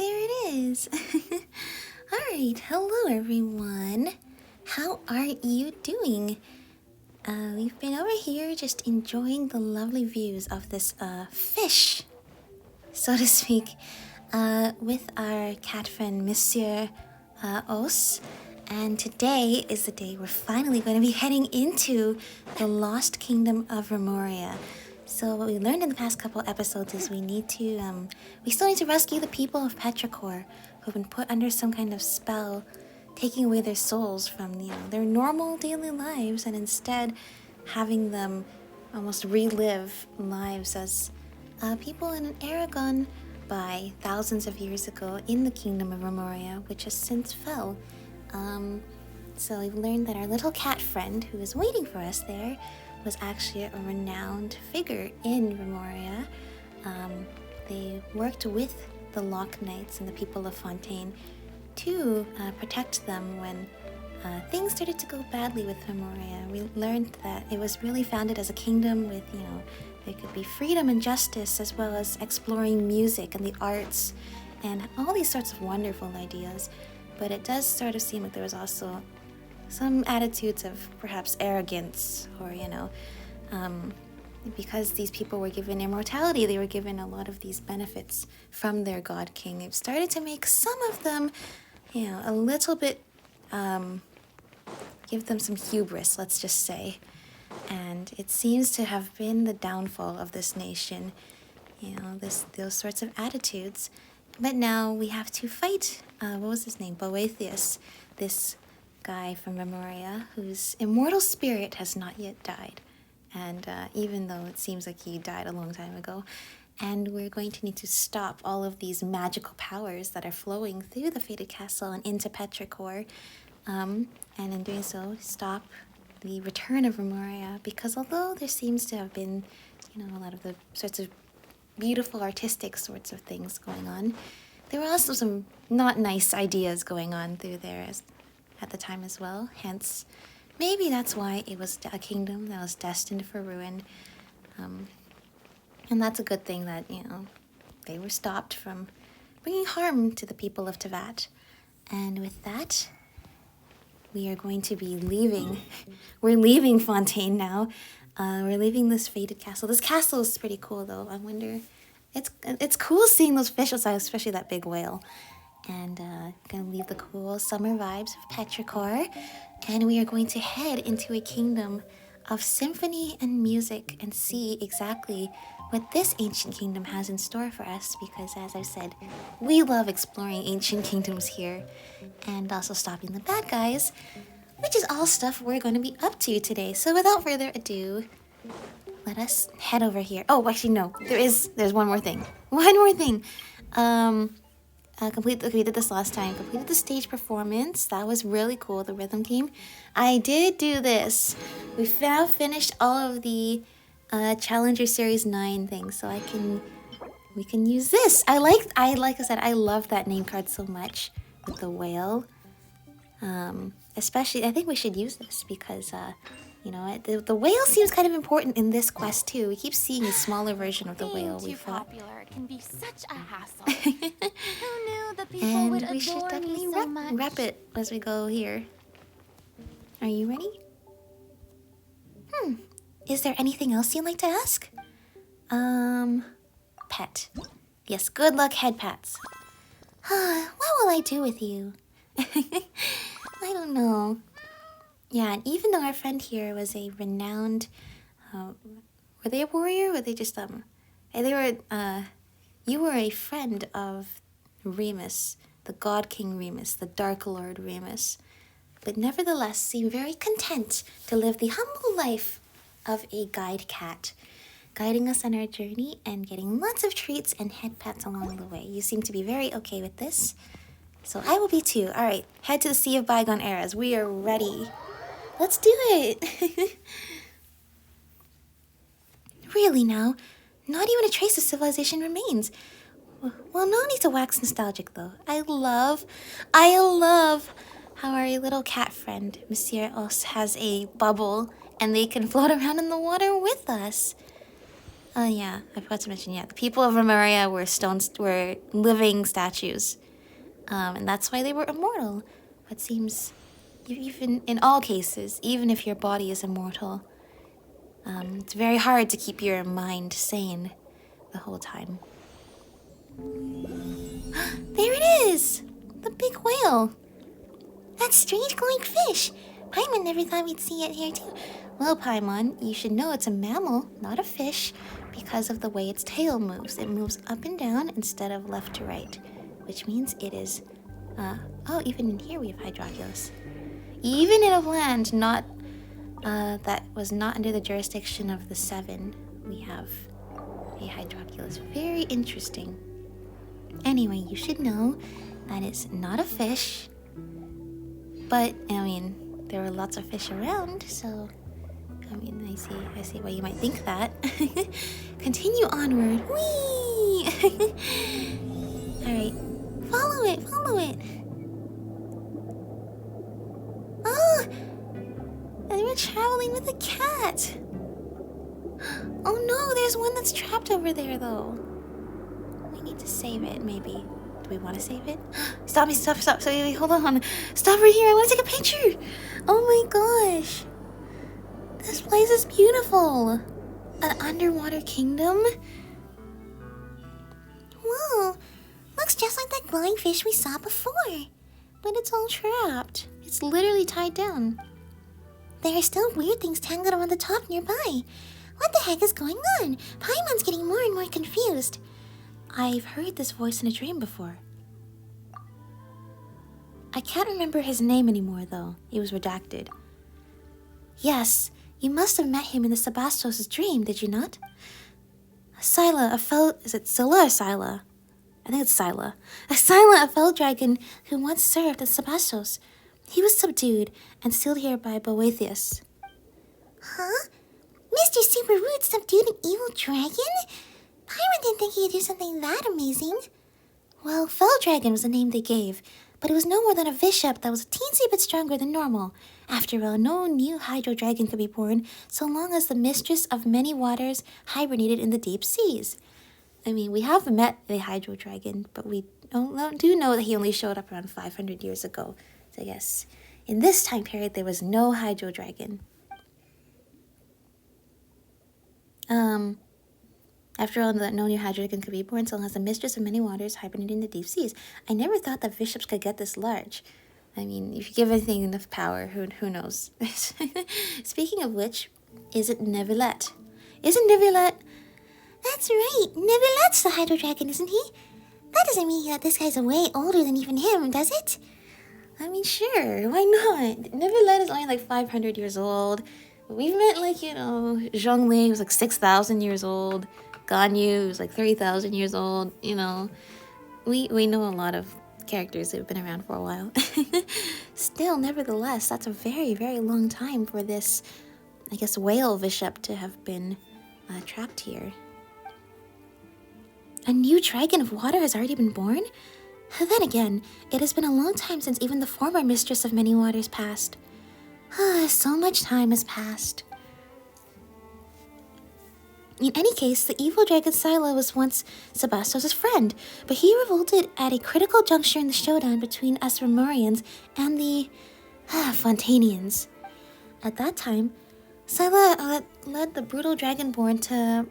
there it is. Alright, hello everyone. How are you doing? We've been over here just enjoying the lovely views of this fish, so to speak, with our cat friend Monsieur Os. And today is the day we're finally going to be heading into the Lost Kingdom of Remuria. So what we learned in the past couple episodes is we still need to rescue the people of Petrichor who've been put under some kind of spell, taking away their souls from, their normal daily lives and instead having them almost relive lives as people in an era gone by thousands of years ago in the kingdom of Remuria, which has since fell. So we've learned that our little cat friend who is waiting for us there was actually a renowned figure in Remuria. They worked with the Lock Knights and the people of Fontaine to protect them when things started to go badly with Remuria. We learned that it was really founded as a kingdom with, there could be freedom and justice as well as exploring music and the arts and all these sorts of wonderful ideas. But it does sort of seem like there was also some attitudes of perhaps arrogance or, because these people were given immortality, they were given a lot of these benefits from their god king. They've started to make some of them, a little bit, give them some hubris, let's just say. And it seems to have been the downfall of this nation, those sorts of attitudes. But now we have to fight, what was his name? Boethius, this guy from Remuria, whose immortal spirit has not yet died. And even though it seems like he died a long time ago, and we're going to need to stop all of these magical powers that are flowing through the Fated Castle and into Petrichor, and in doing so, stop the return of Remuria, because although there seems to have been, a lot of the sorts of beautiful artistic sorts of things going on, there were also some not nice ideas going on through there at the time as well. Hence, maybe that's why it was a kingdom that was destined for ruin. And that's a good thing that, they were stopped from bringing harm to the people of Tevat. And with that, we are going to be leaving. We're leaving Fontaine now. We're leaving this fated castle. This castle is pretty cool, though. I wonder, it's cool seeing those fish outside, especially that big whale. And gonna leave the cool summer vibes of Petrichor, and we are going to head into a kingdom of symphony and music and see exactly what this ancient kingdom has in store for us, because as I've said, we love exploring ancient kingdoms here and also stopping the bad guys, which is all stuff we're going to be up to today. So without further ado, let us head over here. Oh, actually no, there's one more thing. We did this last time. Completed the stage performance. That was really cool, the rhythm game. I did do this. We've now finished all of the Challenger Series 9 things, so we can use this. like I said, I love that name card so much with the whale. Especially, I think we should use this because, the whale seems kind of important in this quest too. We keep seeing a smaller version of the whale we fought. Popular can be such a hassle. Who knew the people would we should adore definitely me so much? wrap it as we go here. Are you ready? Is there anything else you'd like to ask? Pet. Yes, good luck head pats. What will I do with you? I don't know. Yeah, and even though our friend here was a renowned, were they a warrior? Were they just, you were a friend of Remus, the God King Remus, the Dark Lord Remus, but nevertheless seem very content to live the humble life of a guide cat, guiding us on our journey and getting lots of treats and head pats along the way. You seem to be very okay with this, so I will be too. All right, head to the Sea of Bygone Eras. We are ready. Let's do it. Really now, not even a trace of civilization remains. Well, no need to wax nostalgic though. I love how our little cat friend, Monsieur Os, has a bubble and they can float around in the water with us. Oh yeah, I forgot to mention, yeah, the people of Remuria were living statues. And that's why they were immortal. But seems, even in all cases, even if your body is immortal, it's very hard to keep your mind sane the whole time. There it is! The big whale! That strange glowing fish! Paimon never thought we'd see it here too. Well, Paimon, you should know it's a mammal, not a fish, because of the way its tail moves. It moves up and down instead of left to right, which means it is, oh, even in here we have Hydroculus. Even in a land not, that was not under the jurisdiction of the Seven, we have a Hydroculus. Very interesting. Anyway, you should know that it's not a fish, but, I mean, there were lots of fish around, so, I mean, I see why you might think that. Continue onward. Whee! Alright, follow it, follow it. Oh, and we're traveling with a cat. Oh no, there's one that's trapped over there, though. We need to save it, maybe. Do we want to save it? Stop me, stop. Wait, hold on. Stop right here, I want to take a picture. Oh my gosh. This place is beautiful. An underwater kingdom? Whoa, looks just like that glowing fish we saw before. But it's all trapped. It's literally tied down. There are still weird things tangled around the top nearby. What the heck is going on? Paimon's getting more and more confused. I've heard this voice in a dream before. I can't remember his name anymore, though. It was redacted. Yes, you must have met him in the Sebastos' dream, did you not? Scylla, is it Scylla or Scylla? I think it's Scylla. A fell dragon who once served at Sebastos. He was subdued and sealed here by Boethius. Huh? Mr. Super Rude subdued an evil dragon? Paimon didn't think he could do something that amazing. Well, Fell Dragon was the name they gave, but it was no more than a vishap that was a teensy bit stronger than normal. After all, no new hydro dragon could be born so long as the mistress of many waters hibernated in the deep seas. I mean, we have met a hydro dragon, but we do know that he only showed up around 500 years ago. So yes, in this time period, there was no hydro dragon. After all, no new hydro dragon could be born so long as the mistress of many waters hibernated in the deep seas. I never thought that bishops could get this large. I mean, if you give anything enough power, who knows? Speaking of which, is it Neuvillette? Isn't Neuvillette? That's right, Neuvillette's the hydro dragon, isn't he? That doesn't mean that this guy's way older than even him, does it? I mean, sure, why not? Neuvillette is only like 500 years old. We've met, like, you know, Zhongli was like 6,000 years old. Ganyu was like 3,000 years old. You know, we know a lot of characters that have been around for a while. Still, nevertheless, that's a very, very long time for this, I guess, whale bishop to have been trapped here. A new dragon of water has already been born? Then again, it has been a long time since even the former mistress of many waters passed. So much time has passed. In any case, the evil dragon Scylla was once Sebastos' friend, but he revolted at a critical juncture in the showdown between us Remurians and the Fontainians. At that time, Scylla led the brutal dragonborn to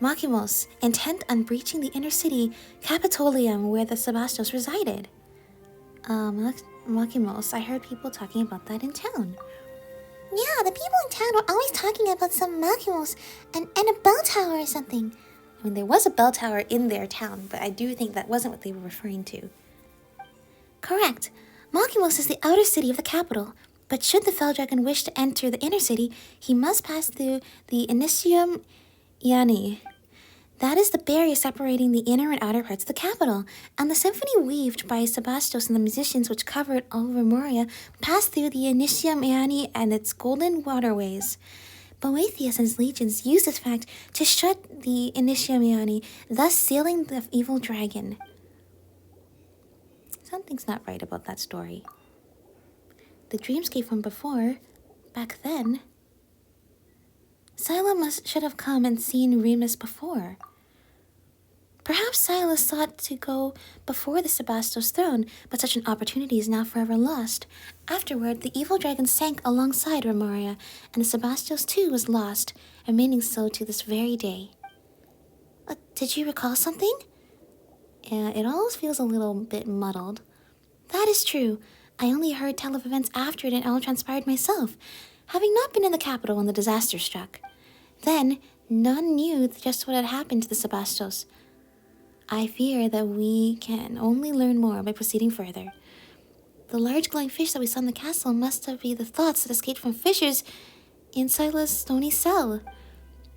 Makimos, intent on breaching the inner city Capitolium where the Sebastos resided. Makimos, I heard people talking about that in town. Yeah, the people in town were always talking about some Makimos and a bell tower or something. I mean, there was a bell tower in their town, but I do think that wasn't what they were referring to. Correct. Makimos is the outer city of the capital, but should the Fell Dragon wish to enter the inner city, he must pass through the Initium Iani. That is the barrier separating the inner and outer parts of the capital, and the symphony weaved by Sebastos and the musicians which covered all Remuria passed through the Initium Iani and its golden waterways. Boethius and his legions used this fact to shut the Initium Iani, thus sealing the evil dragon. Something's not right about that story. The dreamscape from before, back then... Should have come and seen Remus before. Perhaps Silas thought to go before the Sebastos throne, but such an opportunity is now forever lost. Afterward, the evil dragon sank alongside Remuria, and the Sebastos too was lost, remaining so to this very day. Did you recall something? It all feels a little bit muddled. That is true. I only heard tell of events after it all transpired myself, having not been in the capital when the disaster struck. Then, none knew just what had happened to the Sebastos. I fear that we can only learn more by proceeding further. The large glowing fish that we saw in the castle must have been the thoughts that escaped from fissures in Silas' stony cell.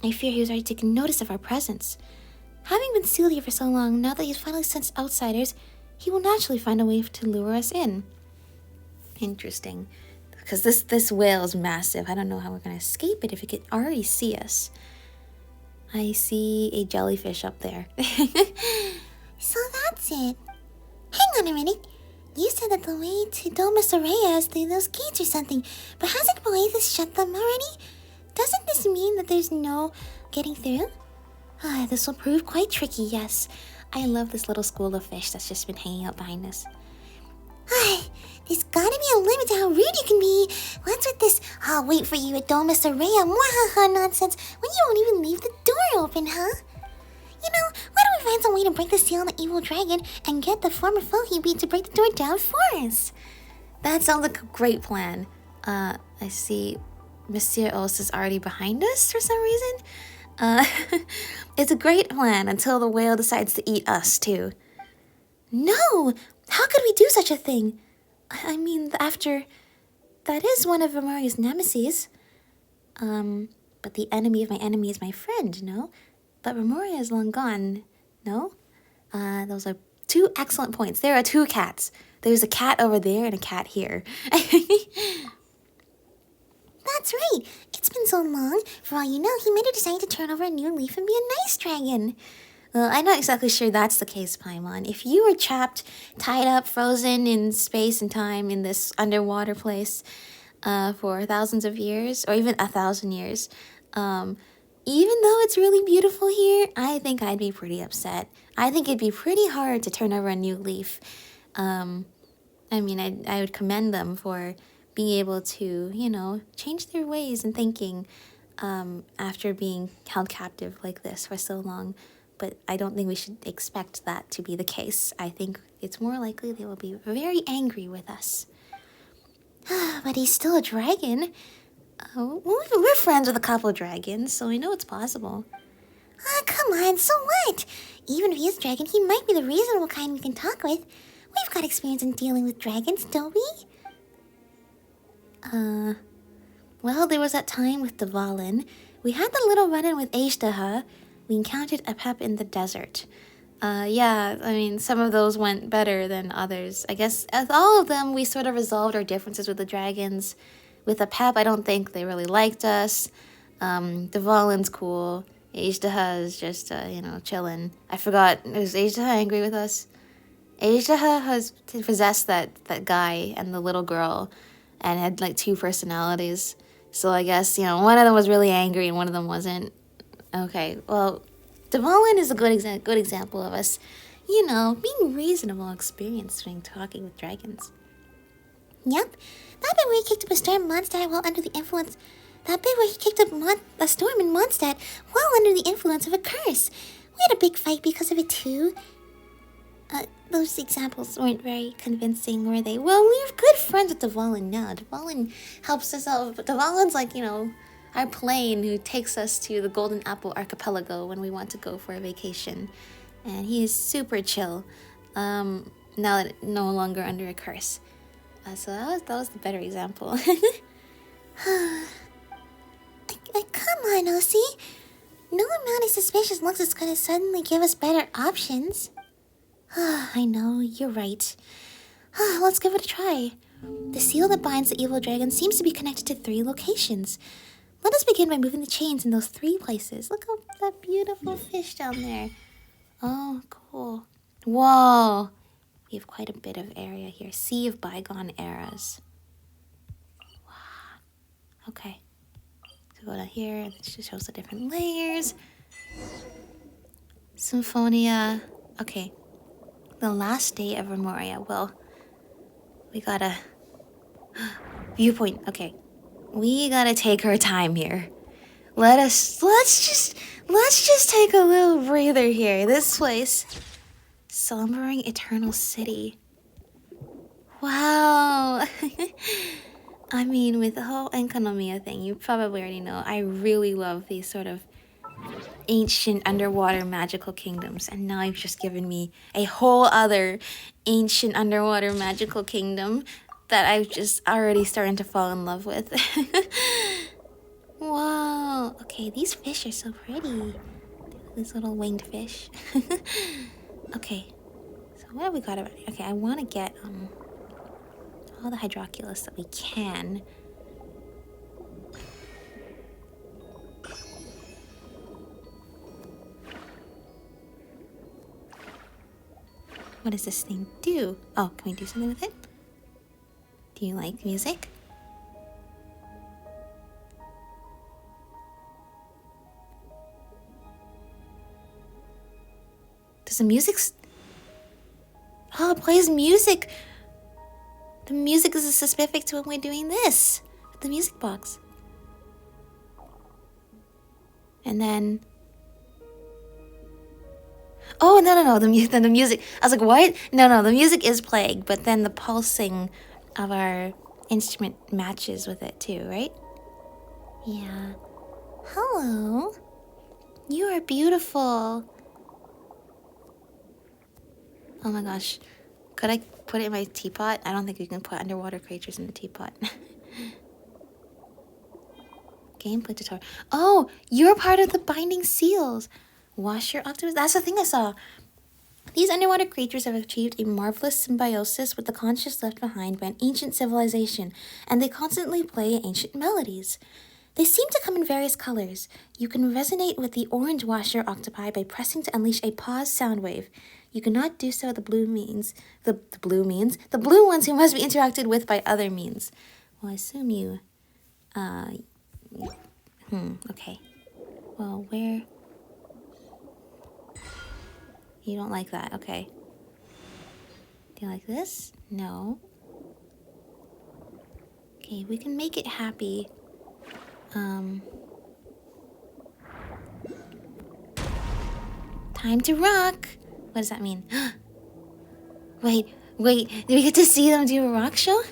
I fear he was already taking notice of our presence. Having been sealed here for so long, now that he's finally sensed outsiders, he will naturally find a way to lure us in. Interesting. Because this whale is massive. I don't know how we're going to escape it if it can already see us. I see a jellyfish up there. So that's it. Hang on a minute. You said that the way to Domus Aurea is through those gates or something, but hasn't Boethus shut them already? Doesn't this mean that there's no getting through? This will prove quite tricky, yes. I love this little school of fish that's just been hanging out behind us. There's gotta be a limit to how rude you can be. What's with this, I'll wait for you at Domus Aurea, mwahaha nonsense, when you won't even leave the door open, huh? You know, why don't we find some way to break the seal on the evil dragon and get the former foe he beat to break the door down for us? That sounds like a great plan. I see Monsieur Os is already behind us for some reason. It's a great plan until the whale decides to eat us too. No! How could we do such a thing? I mean, after... That is one of Remuria's nemesis. But the enemy of my enemy is my friend, no? But Remuria is long gone, no? Those are two excellent points. There are two cats. There's a cat over there and a cat here. That's right. It's been so long. For all you know, he might have decided to turn over a new leaf and be a nice dragon. Well, I'm not exactly sure that's the case, Paimon. If you were trapped, tied up, frozen in space and time in this underwater place for thousands of years, or even 1,000 years, even though it's really beautiful here, I think I'd be pretty upset. I think it'd be pretty hard to turn over a new leaf. I mean, I would commend them for being able to, you know, change their ways and thinking after being held captive like this for so long. But I don't think we should expect that to be the case. I think it's more likely they will be very angry with us. But he's still a dragon. We're friends with a couple of dragons, so we know it's possible. Come on, so what? Even if he is a dragon, he might be the reasonable kind we can talk with. We've got experience in dealing with dragons, don't we? Well, there was that time with Dvalin. We had the little run-in with Aishtaha. We encountered a pep in the desert. Yeah, I mean, some of those went better than others. I guess with all of them, we sort of resolved our differences with the dragons. With a pep, I don't think they really liked us. Dvalin's cool. Aishtaha is just, you know, chilling. I forgot, was Aishtaha angry with us? Aishtaha has possessed that guy and the little girl and had, like, two personalities. So I guess, you know, one of them was really angry and one of them wasn't. Okay, well, Dvalin is a good example of us, you know, being reasonable experience when talking with dragons. Yep, that bit where he kicked up a storm in Mondstadt while under the influence... That bit where he kicked up a storm in Mondstadt while under the influence of a curse. We had a big fight because of it too. Those examples weren't very convincing, were they? Well, we're good friends with Dvalin now. Dvalin helps us out. Dvalin's like, you know, our plane who takes us to the Golden Apple Archipelago when we want to go for a vacation. And he is super chill, now that no longer under a curse. So that was the better example. Come on, Osi. No amount of suspicious looks is gonna suddenly give us better options. I know, you're right. Let's give it a try. The seal that binds the evil dragon seems to be connected to 3 locations. Let us begin by moving the chains in those 3 places. Look at that beautiful fish down there. Oh, cool. Whoa. We have quite a bit of area here. Sea of Bygone eras. Wow. Okay. So go down here, and it just shows the different layers. Symphonia. Okay. The last day of Remuria. Well, we gotta... Viewpoint. Okay. We gotta take our time here. Let's just take a little breather here. This place. Slumbering Eternal City. Wow. I mean, with the whole Enkanomiya thing, you probably already know, I really love these sort of ancient underwater magical kingdoms. And now you've just given me a whole other ancient underwater magical kingdom that I've just already starting to fall in love with. Wow. Okay, these fish are so pretty. These little winged fish. Okay. So what have we got about here? Okay, I want to get all the hydroculus that we can. What does this thing do? Oh, can we do something with it? Do you like music? Does the music... Oh, it plays music! The music is specific to when we're doing this. The music box. And then... Oh, no, the music... I was like, what? No, the music is playing, but then the pulsing of our instrument matches with it too, right? Yeah. Hello. You are beautiful. Oh my gosh. Could I put it in my teapot? I don't think you can put underwater creatures in the teapot. Gameplay tutorial. Oh, you're part of the binding seals. Wash your octopus. That's the thing I saw. These underwater creatures have achieved a marvelous symbiosis with the conscious left behind by an ancient civilization, and they constantly play ancient melodies. They seem to come in various colors. You can resonate with the orange washer octopi by pressing to unleash a pause sound wave. You cannot do so the blue ones who must be interacted with by other means. Well, I assume you, okay. Well, where? You don't like that, okay. Do you like this? No. Okay, we can make it happy. Time to rock! What does that mean? Wait, do we get to see them do a rock show?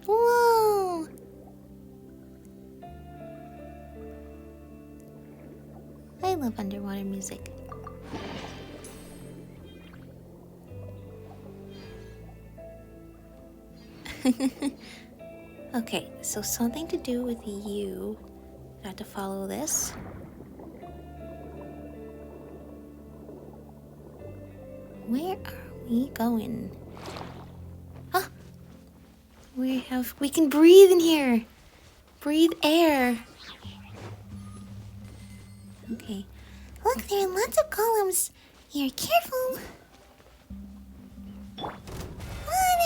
Whoa! I love underwater music. Okay, so something to do with you. I have to follow this. Where are we going? Ah! We can breathe in here. Breathe air. Okay. Look, there are lots of columns here. Careful. Oh,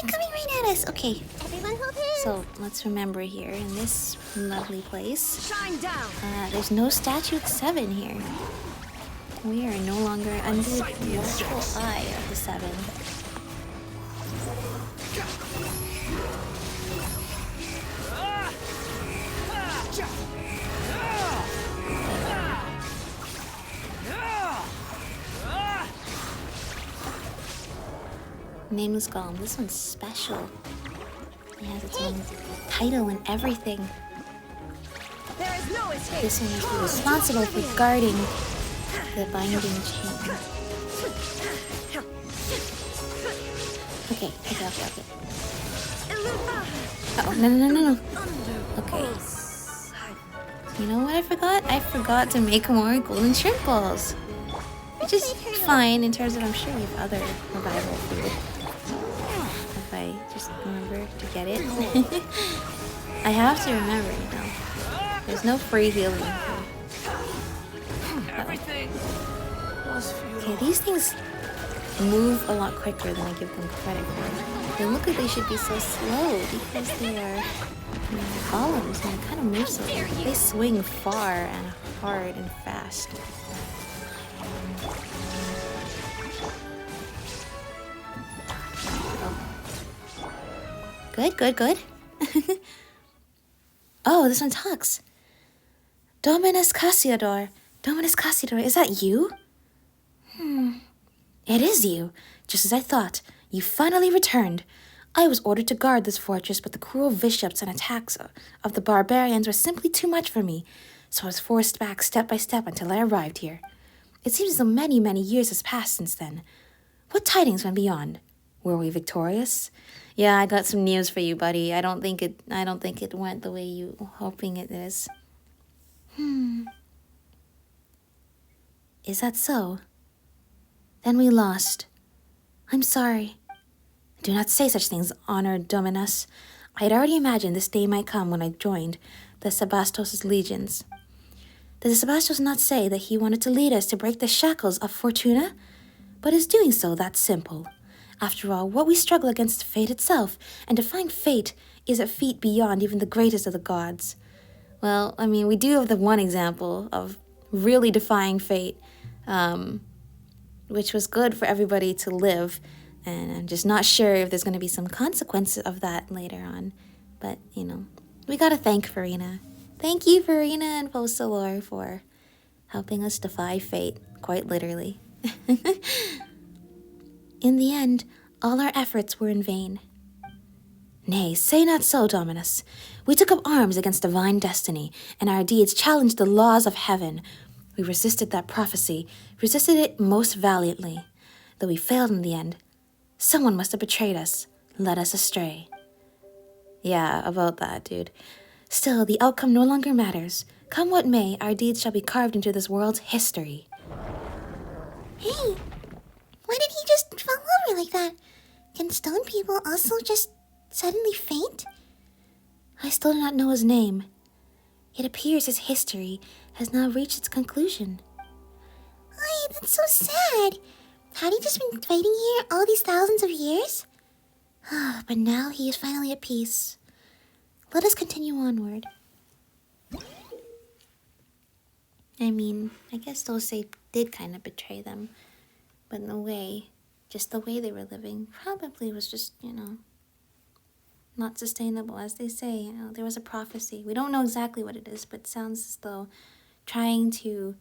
they're coming right at us. Okay. Everyone hold hands. So let's remember here in this lovely place. Shine down. There's no statute 7 here. We are no longer under the watchful eye of the 7. Nameless Golem. This one's special. It has its own title and everything. There is no escape. This one is responsible for guarding the binding chain. Okay. Oh, no. Okay. You know what I forgot? I forgot to make more golden shrimp balls. Which is fine in terms of I'm sure we have other revival food. If I just remember to get it. I have to remember, you know. There's no free healing here. Okay, these things move a lot quicker than I give them credit for. They look like they should be so slow because they are golems and they kind of move so they swing far and hard and fast. Oh. Good, good, good. Oh, this one talks. Dominus Cassiodor. Dominus Cassiodor, is that you? It is you. Just as I thought. You finally returned. I was ordered to guard this fortress, but the cruel vishaps and attacks of the barbarians were simply too much for me, so I was forced back step by step until I arrived here. It seems as though many, many years has passed since then. What tidings went beyond? Were we victorious? Yeah, I got some news for you, buddy. I don't think it went the way you hoping it is. Is that so? Then we lost. I'm sorry. Do not say such things, honored Dominus. I had already imagined this day might come when I joined the Sebastos' legions. Did the Sebastos not say that he wanted to lead us to break the shackles of Fortuna? But is doing so that simple? After all, what we struggle against fate itself, and defying fate is a feat beyond even the greatest of the gods. Well, I mean, we do have the one example of really defying fate, which was good for everybody to live, and I'm just not sure if there's going to be some consequences of that later on. But, you know, we gotta thank Farina. Thank you, Farina and Focalor, for helping us defy fate, quite literally. In the end, all our efforts were in vain. Nay, say not so, Dominus. We took up arms against divine destiny, and our deeds challenged the laws of heaven. We resisted that prophecy, resisted it most valiantly. Though we failed in the end, someone must have betrayed us, led us astray. Yeah, about that, dude. Still, the outcome no longer matters. Come what may, our deeds shall be carved into this world's history. Hey, why did he just fall over like that? Can stone people also just suddenly faint? I still do not know his name. It appears his history has now reached its conclusion. Ay, that's so sad. Had he just been fighting here all these thousands of years? But now he is finally at peace. Let us continue onward. I mean, I guess Dulce did kind of betray them. But in a way, just the way they were living probably was just, you know, not sustainable. As they say, you know, there was a prophecy. We don't know exactly what it is, but it sounds as though trying to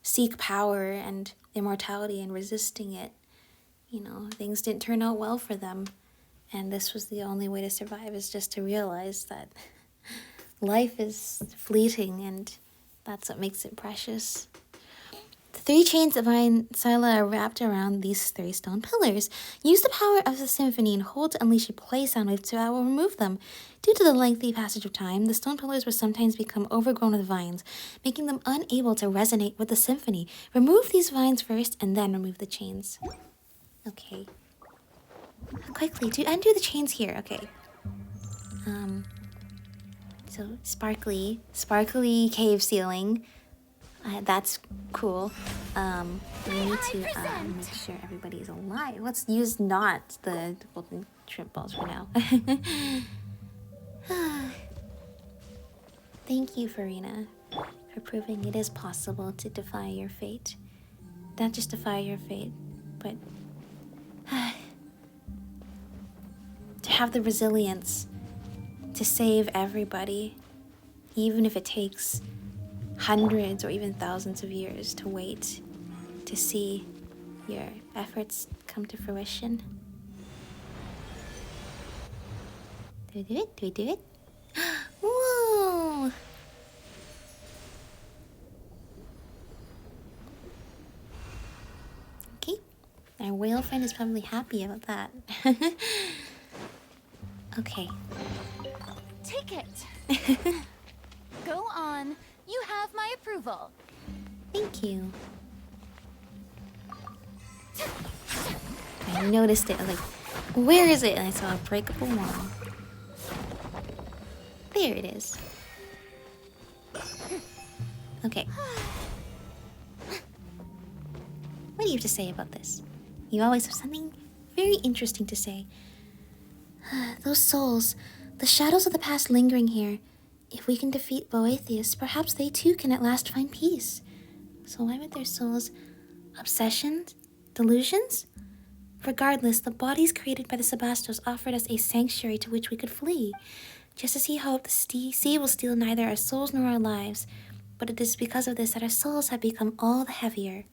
seek power and immortality and resisting it, you know, things didn't turn out well for them. And this was the only way to survive, is just to realize that life is fleeting and that's what makes it precious. The 3 chains of Scylla are wrapped around these 3 stone pillars. Use the power of the symphony and hold to unleash a play sound wave so I will remove them. Due to the lengthy passage of time, the stone pillars will sometimes become overgrown with vines, making them unable to resonate with the symphony. Remove these vines first and then remove the chains. Okay. Quickly, undo the chains here. Okay. So sparkly cave ceiling. That's cool. We need to make sure everybody is alive. Let's use not the golden shrimp balls for now. Thank you, Farina, for proving it is possible to defy your fate. Not just defy your fate, but to have the resilience to save everybody, even if it takes hundreds or even thousands of years to wait to see your efforts come to fruition. Do we do it? Do we do it? Whoa! Okay. Our whale friend is probably happy about that. Okay. Take it. Go on. You have my approval. Thank you. I noticed it. I was like, where is it? And I saw a breakable wall. There it is. Okay. What do you have to say about this? You always have something very interesting to say. Those souls, the shadows of the past lingering here. If we can defeat Boethius, perhaps they too can at last find peace. So why would their souls... obsessions? Delusions? Regardless, the bodies created by the Sebastos offered us a sanctuary to which we could flee. Just as he hoped, the sea will steal neither our souls nor our lives. But it is because of this that our souls have become all the heavier.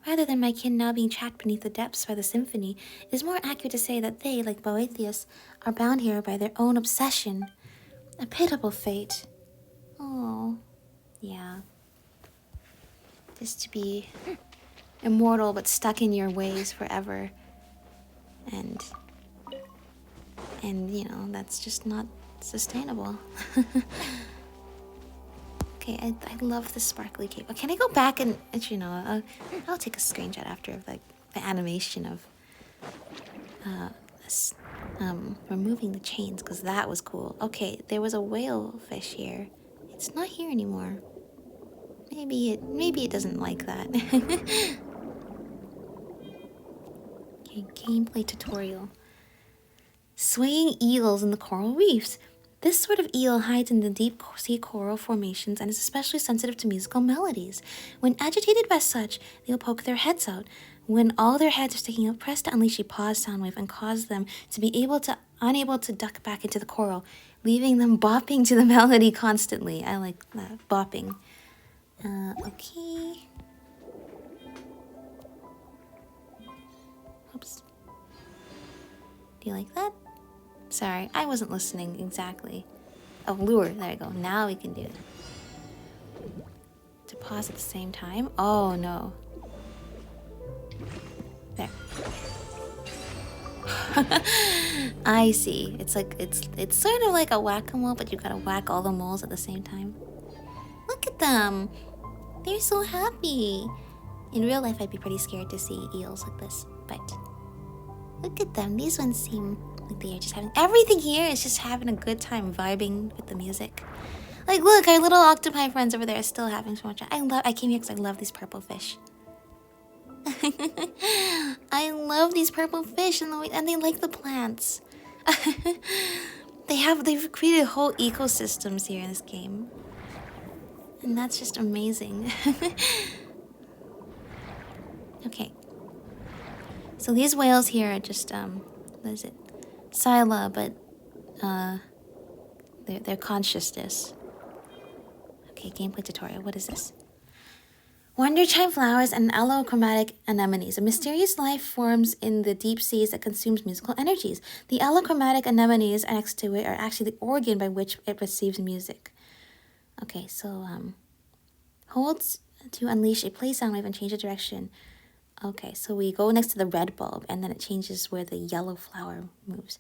Rather than my kin now being trapped beneath the depths by the symphony, it is more accurate to say that they, like Boethius, are bound here by their own obsession. A pitiable fate. Oh, yeah. Just to be immortal but stuck in your ways forever. And you know, that's just not sustainable. Okay, I love the sparkly cape. Can I go back and you know, I'll take a screenshot after of like the animation of this removing the chains, because that was cool. Okay, there was a whale fish here. It's not here anymore. Maybe it doesn't like that. Okay, gameplay tutorial. Swaying eels in the coral reefs. This sort of eel hides in the deep sea coral formations and is especially sensitive to musical melodies. When agitated by such, they will poke their heads out. When all their heads are sticking out, press to unleash a pause sound wave and cause them to be unable to duck back into the coral, leaving them bopping to the melody constantly. I like that, bopping. Okay. Oops. Do you like that? Sorry, I wasn't listening exactly. Oh, lure. There you go. Now we can do it. To pause at the same time. Oh, no. There. I see. It's like, it's sort of like a whack-a-mole, but you gotta whack all the moles at the same time. Look at them. They're so happy. In real life, I'd be pretty scared to see eels like this, but look at them. These ones seem like they are just having... Everything here is just having a good time vibing with the music. Like, look, our little octopi friends over there are still having so much... I came here because I love these purple fish. I love these purple fish and they like the plants. They've created whole ecosystems here in this game. And that's just amazing. Okay. So these whales here are just, what is it? Scylla, but, they're consciousness. Okay, gameplay tutorial. What is this? Wonder chime flowers and allochromatic anemones. A mysterious life forms in the deep seas that consumes musical energies. The allochromatic anemones next to it are actually the organ by which it receives music. Okay, so, holds to unleash a play sound wave and change the direction. Okay, so we go next to the red bulb, and then it changes where the yellow flower moves.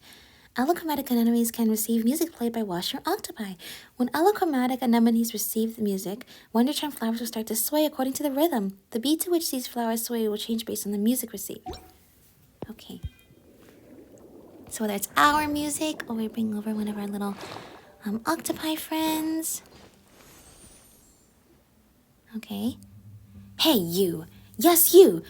Allochromatic anemones can receive music played by washer octopi. When allochromatic anemones receive the music, wonder chime flowers will start to sway according to the rhythm. The beat to which these flowers sway will change based on the music received. Okay. So whether it's our music, or we bring over one of our little octopi friends. Okay. Hey, you. Yes, you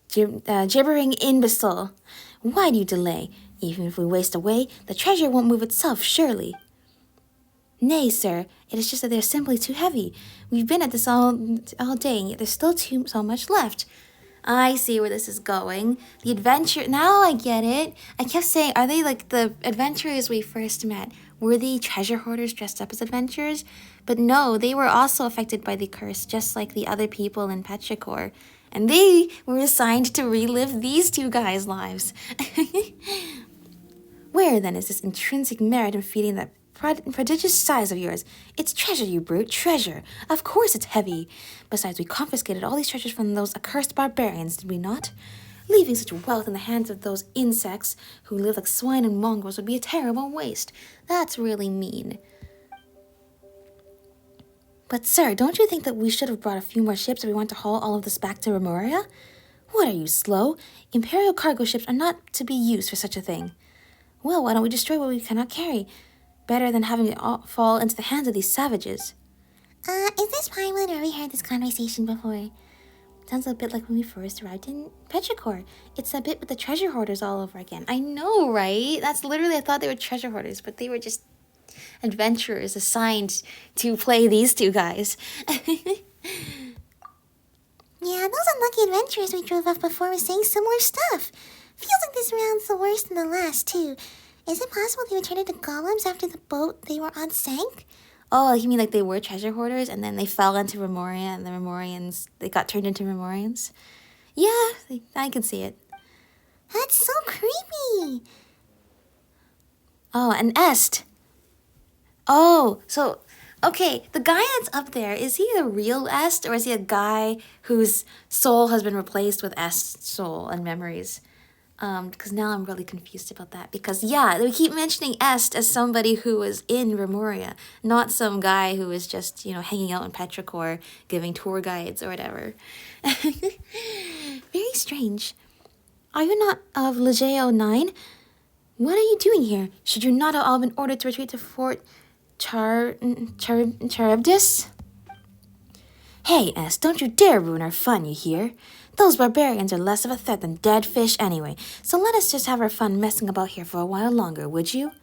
gibbering imbecile. Why do you delay? Even if we waste away, the treasure won't move itself, surely. Nay, sir, it is just that they are simply too heavy. We've been at this all day, and yet there's still so much left. I see where this is going. The adventure... Now I get it. I kept saying, are they like the adventurers we first met? Were they treasure hoarders dressed up as adventurers? But no, they were also affected by the curse, just like the other people in Petrichor. And they were assigned to relive these two guys' lives. Where, then, is this intrinsic merit in feeding that prodigious size of yours? It's treasure, you brute, treasure. Of course it's heavy. Besides, we confiscated all these treasures from those accursed barbarians, did we not? Leaving such wealth in the hands of those insects who live like swine and mongrels would be a terrible waste. That's really mean. But, sir, don't you think that we should have brought a few more ships if we want to haul all of this back to Remuria? What, are you slow? Imperial cargo ships are not to be used for such a thing. Well, why don't we destroy what we cannot carry? Better than having it all fall into the hands of these savages. Is this Pinewood, or have we heard this conversation before? Sounds a bit like when we first arrived in Petrichor. It's a bit with the treasure hoarders all over again. I know, right? That's literally, I thought they were treasure hoarders, but they were just adventurers assigned to play these two guys. Yeah, those unlucky adventurers we drove off before were saying similar stuff. Feels like this round's the worst than the last, too. Is it possible they would turn into golems after the boat they were on sank? Oh, you mean like they were treasure hoarders and then they fell into Remuria and the Remurians, they got turned into Remurians? Yeah, I can see it. That's so creepy. Oh, and Est. Oh, so, okay, the guy that's up there, is he the real Est or is he a guy whose soul has been replaced with Est's soul and memories? Because now I'm really confused about that. Because, yeah, they keep mentioning Est as somebody who was in Remuria, not some guy who was just, hanging out in Petrichor, giving tour guides or whatever. Very strange. Are you not of Legeo 9? What are you doing here? Should you not have all been ordered to retreat to Fort Charybdis? Hey, Est, don't you dare ruin our fun, you hear? Those barbarians are less of a threat than dead fish anyway, so let us just have our fun messing about here for a while longer, would you?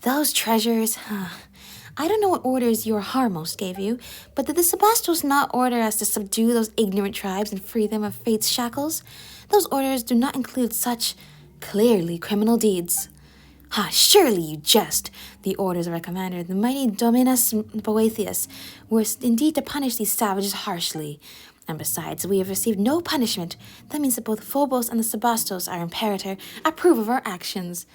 Those treasures, I don't know what orders your Harmos gave you, but did the Sebastos not order us to subdue those ignorant tribes and free them of fate's shackles? Those orders do not include such clearly criminal deeds. Surely you jest. The orders of our commander, the mighty Dominus Boethius, were indeed to punish these savages harshly. And besides, we have received no punishment. That means that both Phobos and the Sebastos, our imperator, approve of our actions.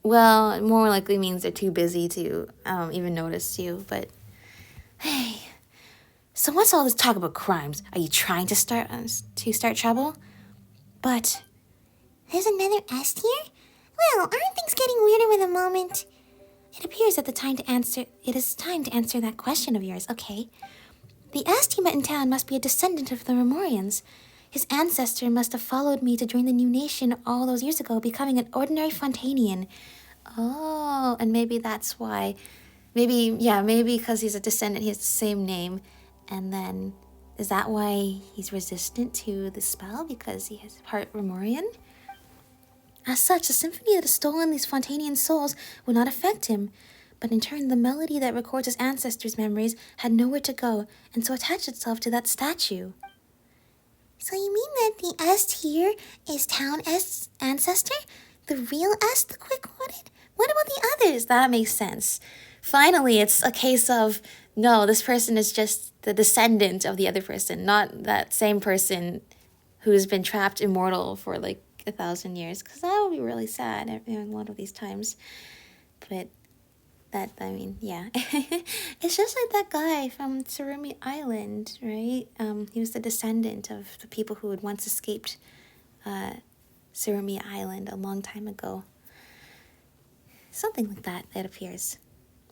Well, it more likely means they're too busy to even notice you, but... Hey, so what's all this talk about crimes? Are you trying to start trouble? But... There's another Est here? Well, aren't things getting weirder with the moment? It appears that it is time to answer that question of yours, okay? The Est you met in town must be a descendant of the Remurians. His ancestor must have followed me to join the new nation all those years ago, becoming an ordinary Fontainian. Oh, and maybe that's why. Maybe because he's a descendant, he has the same name. And then, is that why he's resistant to the spell? Because he has part Remurian? As such, the symphony that has stolen these Fontainian souls would not affect him. But in turn, the melody that records his ancestors' memories had nowhere to go, and so attached itself to that statue. So you mean that the Est here is Town Est's ancestor? The real Est, the quick-witted? What about the others? That makes sense. Finally, it's a case of, no, this person is just the descendant of the other person, not that same person who's been trapped immortal for like 1,000 years, because that would be really sad in one of these times. But yeah. It's just like that guy from Surumi Island, right? He was the descendant of the people who had once escaped Surumi Island a long time ago. Something like that, it appears.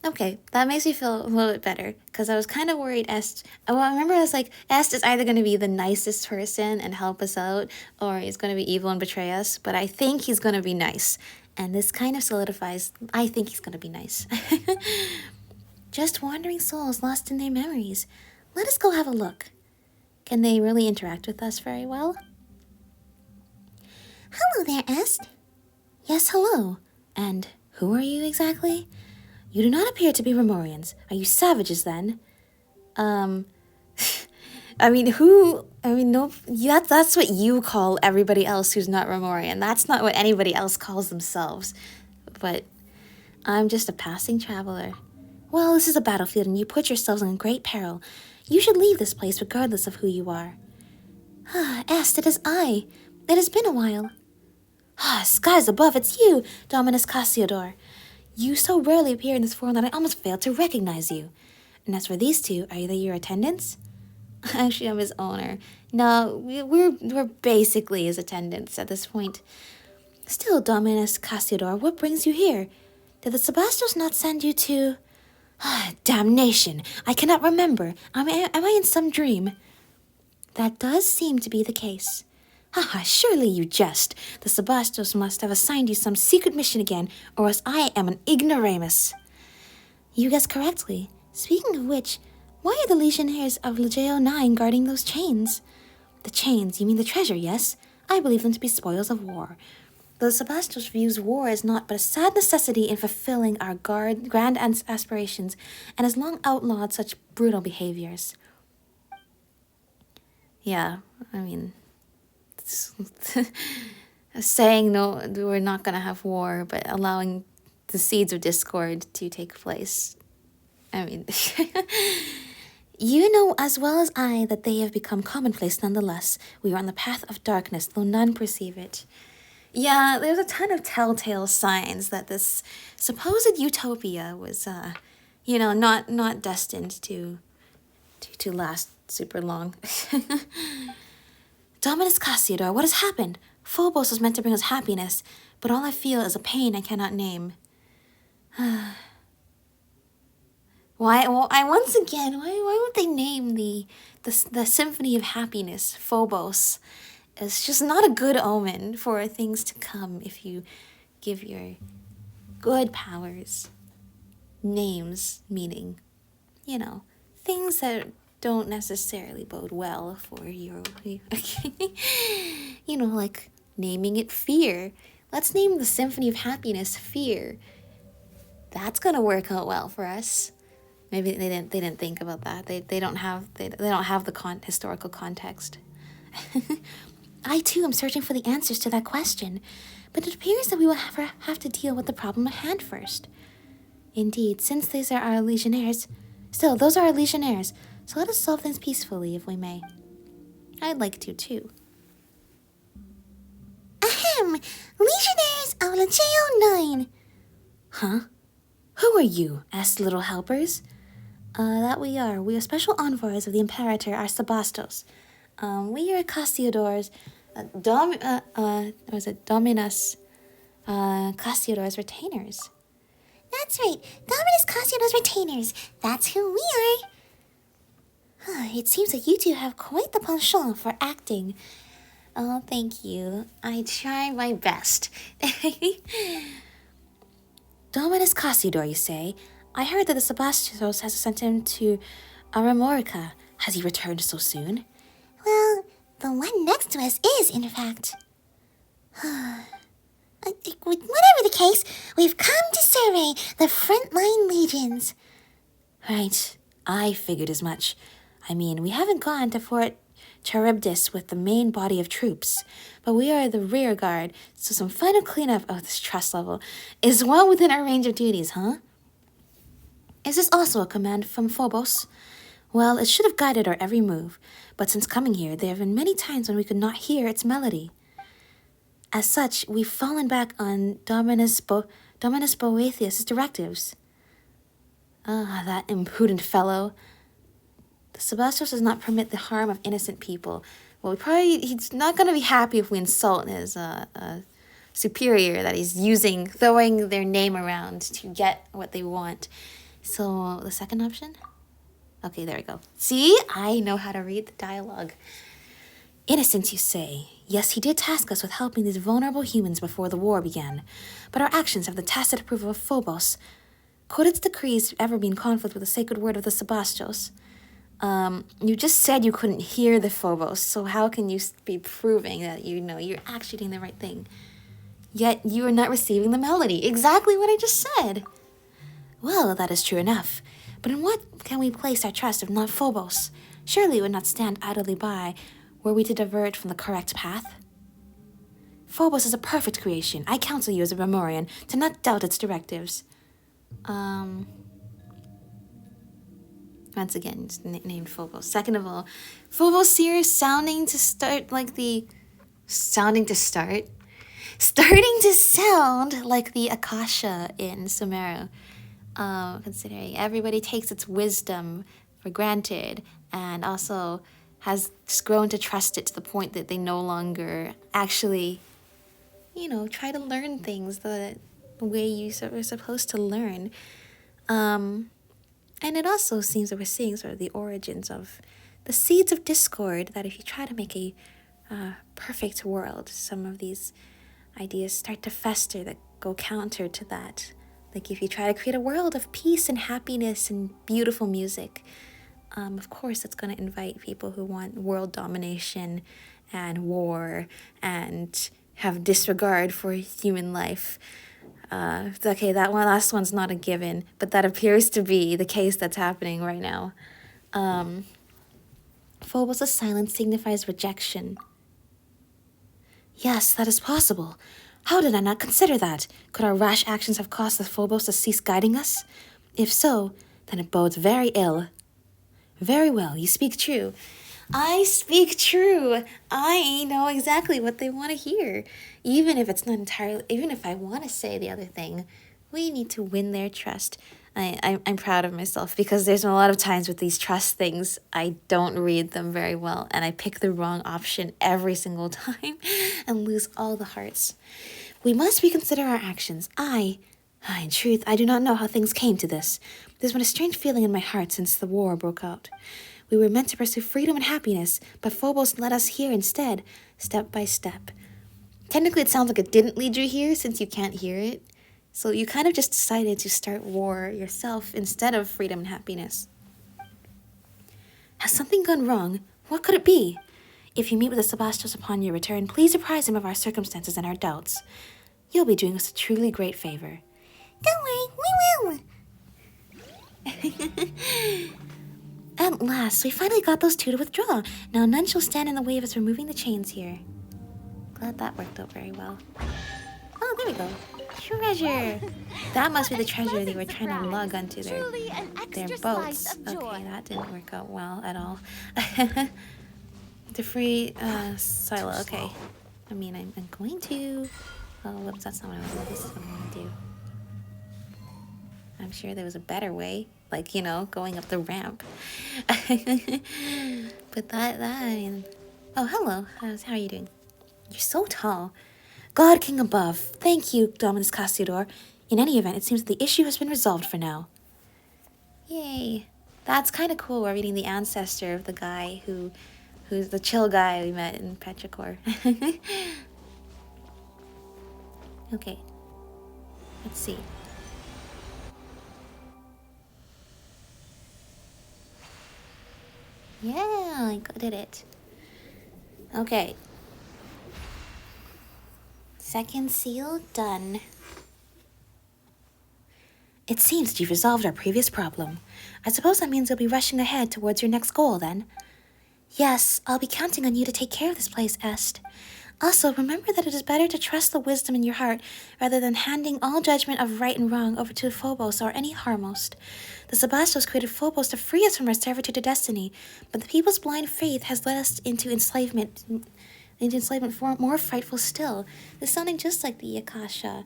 Okay, that makes me feel a little bit better, because I was kind of worried I remember I was like, Est is either going to be the nicest person and help us out, or he's going to be evil and betray us, but I think he's going to be nice. And this kind of solidifies, I think he's going to be nice. Just wandering souls lost in their memories. Let us go have a look. Can they really interact with us very well? Hello there, Est. Yes, hello. And who are you exactly? You do not appear to be Remurians. Are you savages then? No, that's what you call everybody else who's not Remurian. That's not what anybody else calls themselves. But I'm just a passing traveler. Well, this is a battlefield and you put yourselves in great peril. You should leave this place regardless of who you are. Est, it is I. It has been a while. Skies above, it's you, Dominus Cassiodor. You so rarely appear in this form that I almost failed to recognize you. And as for these two, are they your attendants? Actually, I'm his owner. No, we're basically his attendants at this point. Still, Dominus Cassiodor, what brings you here? Did the Sebastos not send you to... damnation! I cannot remember. Am I in some dream? That does seem to be the case. Surely you jest. The Sebastos must have assigned you some secret mission again, or else I am an ignoramus. You guessed correctly. Speaking of which, why are the legionnaires of Legeo 9 guarding those chains? The chains, you mean the treasure, yes? I believe them to be spoils of war. The Sebastians views war as not but a sad necessity in fulfilling our grand aspirations, and has long outlawed such brutal behaviors. Yeah, I mean, saying no, we're not gonna have war, but allowing the seeds of discord to take place. I mean, you know as well as I that they have become commonplace nonetheless. We are on the path of darkness, though none perceive it. Yeah, there's a ton of telltale signs that this supposed utopia was, not destined to last super long. Dominus Cassiodor, what has happened? Phobos was meant to bring us happiness, but all I feel is a pain I cannot name. Why would they name the Symphony of Happiness, Phobos? It's just not a good omen for things to come if you give your good powers names, meaning, things that don't necessarily bode well for your, like naming it Fear. Let's name the Symphony of Happiness Fear. That's gonna work out well for us. Maybe they didn't think about that. They don't have the historical context. I too am searching for the answers to that question, but it appears that we will have to deal with the problem at hand first. Indeed, since these are our legionnaires, those are our legionnaires, so let us solve things peacefully if we may. I'd like to too. Ahem! Legionnaires of Legio 9! Huh? Who are you? Asked the little helpers. That we are. We are special envoys of the Imperator, our Sebastos. We are Cassiodor's, Dominus, Cassiodor's retainers. That's right, Dominus Cassiodor's retainers. That's who we are. It seems that you two have quite the penchant for acting. Oh, thank you. I try my best. Dominus Cassiodor, you say? I heard that the Sebastos has sent him to Remuria. Has he returned so soon? Well, the one next to us is, in fact. Whatever the case, we've come to survey the frontline legions. Right, I figured as much. I mean, we haven't gone to Fort Charybdis with the main body of troops, but we are the rear guard, so some final cleanup of this trust level is well within our range of duties, huh? Is this also a command from Phobos? Well, it should have guided our every move, but since coming here, there have been many times when we could not hear its melody. As such, we've fallen back on Dominus Boethius' directives. That impudent fellow. The Sebastos does not permit the harm of innocent people. Well, he's not going to be happy if we insult his superior that he's throwing their name around to get what they want. So, the second option? Okay, there we go. See? I know how to read the dialogue. Innocence, you say? Yes, he did task us with helping these vulnerable humans before the war began. But our actions have the tacit approval of Phobos. Could its decrees ever be in conflict with the sacred word of the Sebastos? You just said you couldn't hear the Phobos, so how can you be proving that you're actually doing the right thing? Yet you are not receiving the melody. Exactly what I just said. Well, that is true enough. But in what can we place our trust if not Phobos? Surely it would not stand idly by were we to divert from the correct path. Phobos is a perfect creation. I counsel you as a Remurian to not doubt its directives. Once again, it's named Phobos. Second of all, Phobos here starting to sound like the Akasha in Sumeru. Considering everybody takes its wisdom for granted and also has just grown to trust it to the point that they no longer actually, try to learn things the way you are supposed to learn. And it also seems that we're seeing sort of the origins of the seeds of discord, that if you try to make a perfect world, some of these ideas start to fester that go counter to that. Like if you try to create a world of peace and happiness and beautiful music, of course it's going to invite people who want world domination and war and have disregard for human life. Okay, that one last one's not a given, but that appears to be the case that's happening right now. Phobos' silence signifies rejection. Yes, that is possible. How did I not consider that? Could our rash actions have caused the Phobos to cease guiding us? If so, then it bodes very ill. Very well, you speak true. I speak true. I know exactly what they want to hear. Even if it's not entirely, even if I want to say the other thing, we need to win their trust. I'm proud of myself because there's a lot of times with these trust things, I don't read them very well and I pick the wrong option every single time and lose all the hearts. We must reconsider our actions. In truth, I do not know how things came to this. There's been a strange feeling in my heart since the war broke out. We were meant to pursue freedom and happiness, but Phobos led us here instead, step by step. Technically, it sounds like it didn't lead you here since you can't hear it. So you kind of just decided to start war yourself instead of freedom and happiness. Has something gone wrong? What could it be? If you meet with the Sebastos upon your return, please apprise him of our circumstances and our doubts. You'll be doing us a truly great favor. Don't worry, we will. At last, we finally got those two to withdraw. Now none shall stand in the way of us removing the chains here. Glad that worked out very well. Oh, there we go. Treasure! That must be the treasure they were trying to lug onto their boats. Okay, that didn't work out well at all. The free silo, okay. I mean, I'm going to... Oh, whoops, that's not what I was doing. This is what I'm going to do. I'm sure there was a better way. Like, you know, going up the ramp. But I mean... Oh, hello. How are you doing? You're so tall. God King above, thank you, Dominus Cassiodor. In any event, it seems that the issue has been resolved for now. Yay. That's kind of cool. We're reading the ancestor of the guy who's the chill guy we met in Petrichor. Okay. Let's see. Yeah, I did it. Okay. Second seal done. It seems that you've resolved our previous problem. I suppose that means you'll be rushing ahead towards your next goal, then? Yes, I'll be counting on you to take care of this place, Est. Also, remember that it is better to trust the wisdom in your heart rather than handing all judgment of right and wrong over to Phobos or any Harmost. The Sebastos created Phobos to free us from our servitude to destiny, but the people's blind faith has led us into enslavement far more frightful still. This sounding just like the Akasha.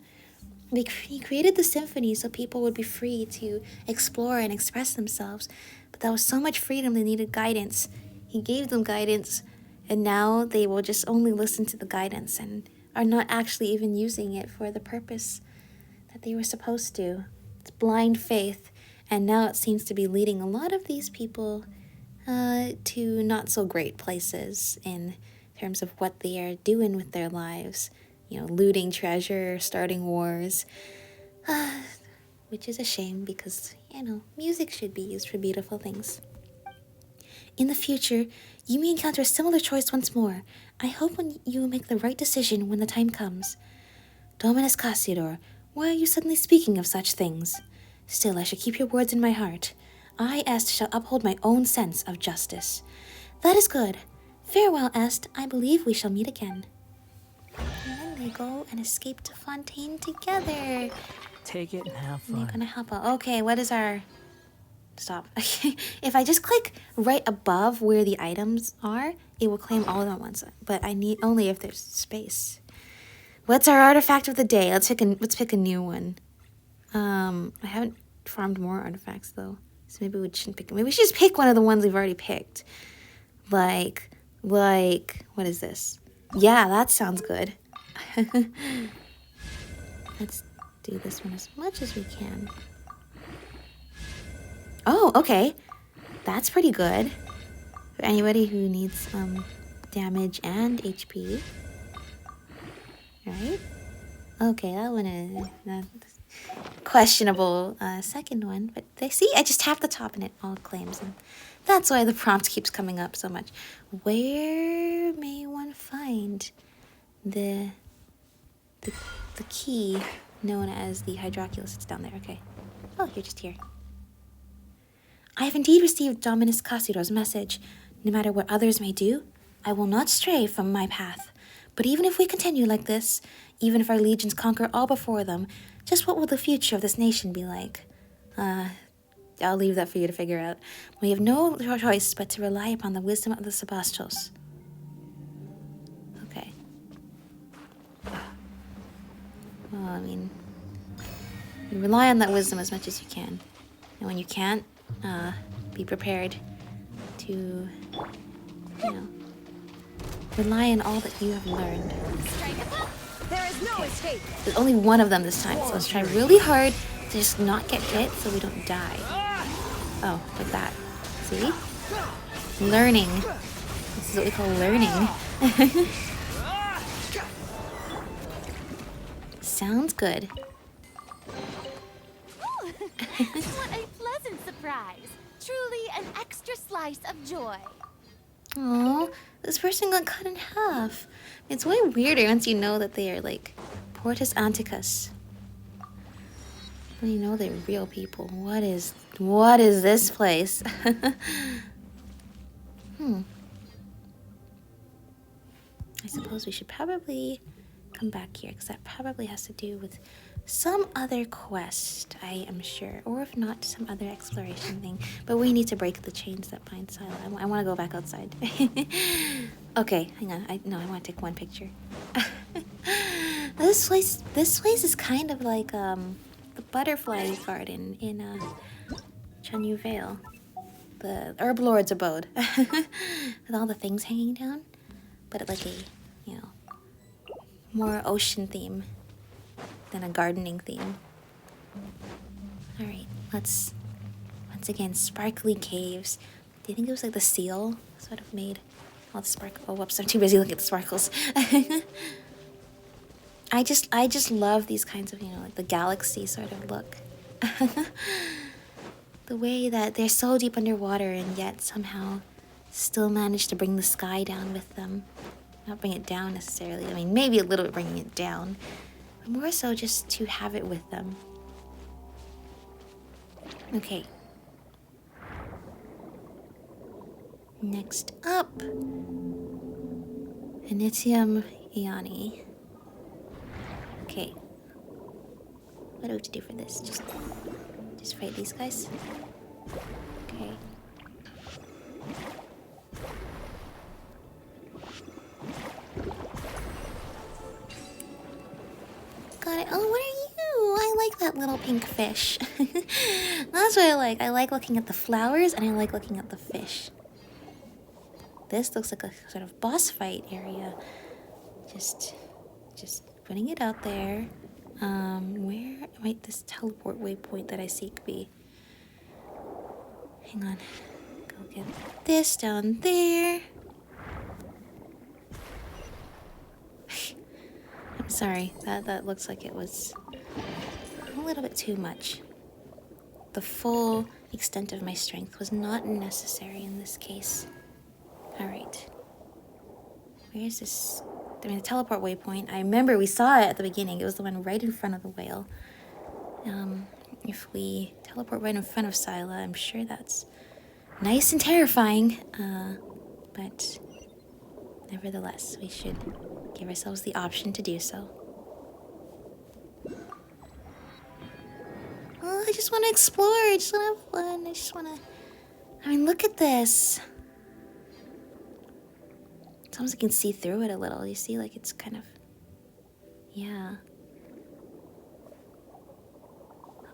He created the symphony so people would be free to explore and express themselves, but that was so much freedom they needed guidance. He gave them guidance, and now they will just only listen to the guidance and are not actually even using it for the purpose that they were supposed to. It's blind faith, and now it seems to be leading a lot of these people to not so great places in terms of what they are doing with their lives. You know, looting treasure, starting wars, which is a shame because, you know, music should be used for beautiful things. In the future, you may encounter a similar choice once more. I hope you will make the right decision when the time comes. Dominus Cassiodor, why are you suddenly speaking of such things? Still, I shall keep your words in my heart. I, Est, shall uphold my own sense of justice. That is good. Farewell, Est. I believe we shall meet again. And then they go and escape to Fontaine together. Take it and have fun. And they're gonna help out. Okay, what is our... Stop. If I just click right above where the items are, it will claim all of them at once. But I need only if there's space. What's our artifact of the day? Let's pick a new one. I haven't farmed more artifacts though, so maybe we shouldn't pick. Maybe we should just pick one of the ones we've already picked. Like what is this? Yeah, that sounds good. Let's do this one as much as we can. Oh, okay. That's pretty good. For anybody who needs damage and HP. Right? Okay, that one is questionable second one. But see, I just tapped the top and it all claims them. That's why the prompt keeps coming up so much. Where may one find the key known as the Hydroculus? It's down there, okay. Oh, you're just here. I have indeed received Dominus Casido's message. No matter what others may do, I will not stray from my path. But even if we continue like this, even if our legions conquer all before them, just what will the future of this nation be like? I'll leave that for you to figure out. We have no choice but to rely upon the wisdom of the Sebastials. Okay. Well, I mean, you rely on that wisdom as much as you can. And when you can't, be prepared to, you know, rely on all that you have learned. There is no escape. There's only one of them this time, so let's try really hard to just not get hit so we don't die. Oh, like that. See? Learning. This is what we call learning. Sounds good. What a pleasant surprise. Truly an extra slice of joy. Oh, this person got cut in half. It's way weirder once you know that they are like Portus Anticus. When you know they're real people. What is this place? I suppose we should probably come back here because that probably has to do with some other quest, I am sure. Or if not, some other exploration thing. But we need to break the chains that bind Sila. I want to go back outside. Okay, hang on. I want to take one picture. This place is kind of like the butterfly garden in Chanyu Vale. The Herb Lord's abode. With all the things hanging down. But like a, you know, more ocean theme than a gardening theme. Alright, let's once again sparkly caves. Do you think it was like the seal sort of made all the sparkle? Oh whoops, I'm too busy looking at the sparkles. I just love these kinds of, you know, like the galaxy sort of look. The way that they're so deep underwater and yet somehow still manage to bring the sky down with them. Not bring it down necessarily. I mean, maybe a little bit bringing it down. But more so just to have it with them. Okay. Next up. Initium Iani. Okay. What do we have to do for this? Just fight these guys? Okay. Got it. Oh, what are you? I like that little pink fish. That's what I like. I like looking at the flowers and I like looking at the fish. This looks like a sort of boss fight area. Just putting it out there. Where might this teleport waypoint that I seek be? Hang on. Go get this down there. I'm sorry. That looks like it was a little bit too much. The full extent of my strength was not necessary in this case. Alright. Where's this? I mean, the teleport waypoint. I remember we saw it at the beginning. It was the one right in front of the whale. If we teleport right in front of Sila, I'm sure that's nice and terrifying. But nevertheless, we should give ourselves the option to do so. Oh, I just want to explore. I just want to have fun. I just want to... I mean, look at this. It's almost like you can see through it a little. You see, like, it's kind of... Yeah.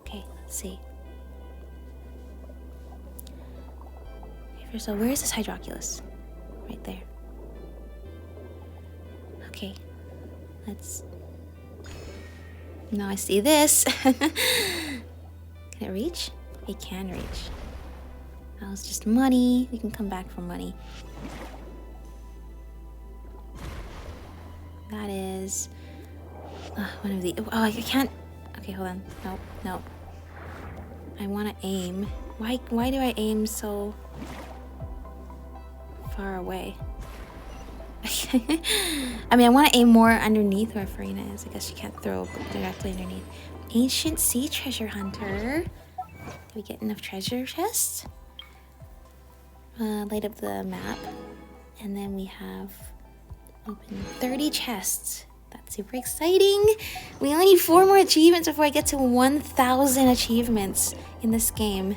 Okay, let's see. Okay, first of all, where is this Hydroculus? Right there. Okay, let's... Now I see this. Can it reach? It can reach. That was just money. We can come back for money. That is... one of the... Oh, I can't... Okay, hold on. Nope. I want to aim. Why do I aim so far away. I mean, I want to aim more underneath where Farina is. I guess she can't throw directly underneath. Ancient Sea Treasure Hunter. Do we get enough treasure chests? Light up the map. And then we have open 30 chests. That's super exciting. We only need 4 more achievements before I get to 1,000 achievements in this game.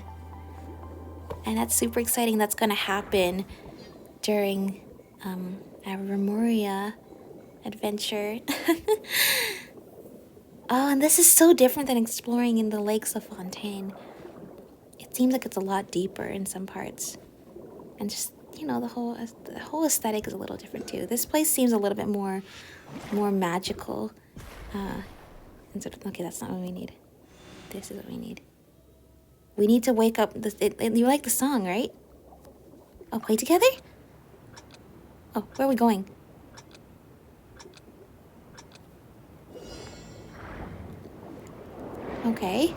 And that's super exciting. That's going to happen during our Remuria adventure. Oh, and this is so different than exploring in the lakes of Fontaine. It seems like it's a lot deeper in some parts. And just, you know, the whole aesthetic is a little different too. This place seems a little bit more magical. Okay, that's not what we need. This is what we need. We need to wake up. You like the song, right? Oh, play together? Oh, where are we going? Okay.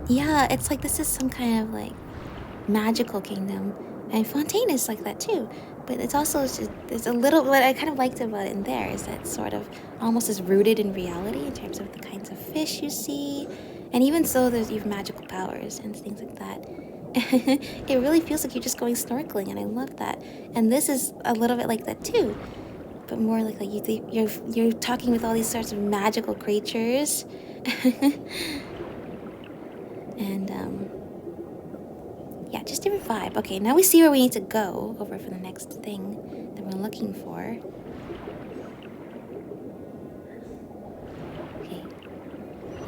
Yeah, it's like this is some kind of like magical kingdom. And Fontaine is like that too. But it's also just, there's a little, what I kind of liked about it in there is that sort of almost is rooted in reality in terms of the kinds of fish you see. And even so, you have magical powers and things like that. It really feels like you're just going snorkeling, and I love that. And this is a little bit like that too, but more like you're talking with all these sorts of magical creatures. And yeah, just different vibe. Okay, now we see where we need to go over for the next thing that we're looking for. Okay,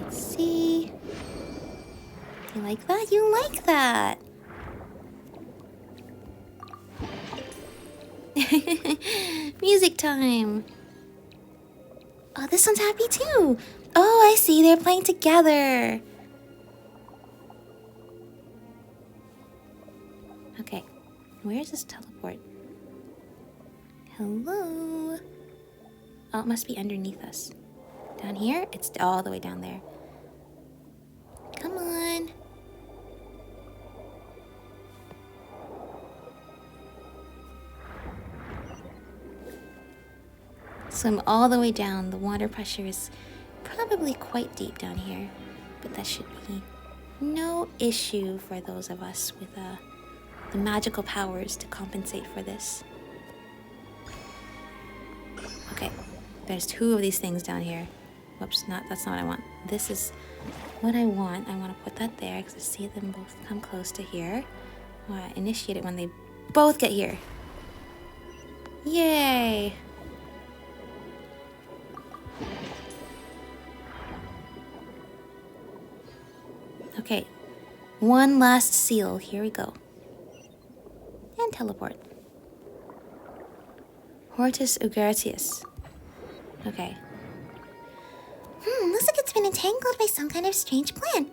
let's see. You like that? You like that? Music time. Oh, this one's happy too. Oh, I see. They're playing together. Okay, where's this teleport? Hello? Oh, it must be underneath us. Down here? It's all the way down there. Come on. Swim all the way down. The water pressure is probably quite deep down here, but that should be no issue for those of us with the magical powers to compensate for this. Okay, there's 2 of these things down here. Whoops, that's not what I want. This is what I want. I want to put that there because I see them both come close to here. I want to initiate it when they both get here. Yay! Okay, one last seal. Here we go. And teleport. Hortus Ugartius. Okay. Looks like it's been entangled by some kind of strange plant.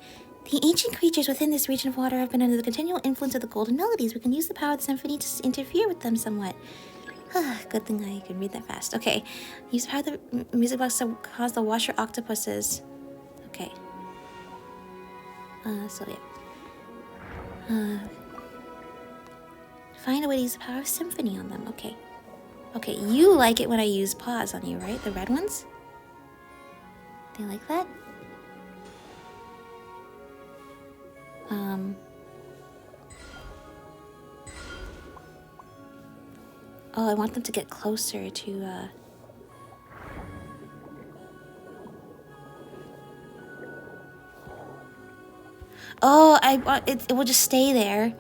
The ancient creatures within this region of water have been under the continual influence of the golden melodies. We can use the power of the symphony to interfere with them somewhat. Good thing I can read that fast. Okay. Use the power of the music box to cause the washer octopuses. Okay. So yeah. Find a way to use the power of symphony on them. Okay. Okay, you like it when I use pause on you, right? The red ones? They like that? Oh, I want them to get closer to, Oh, I want it will just stay there,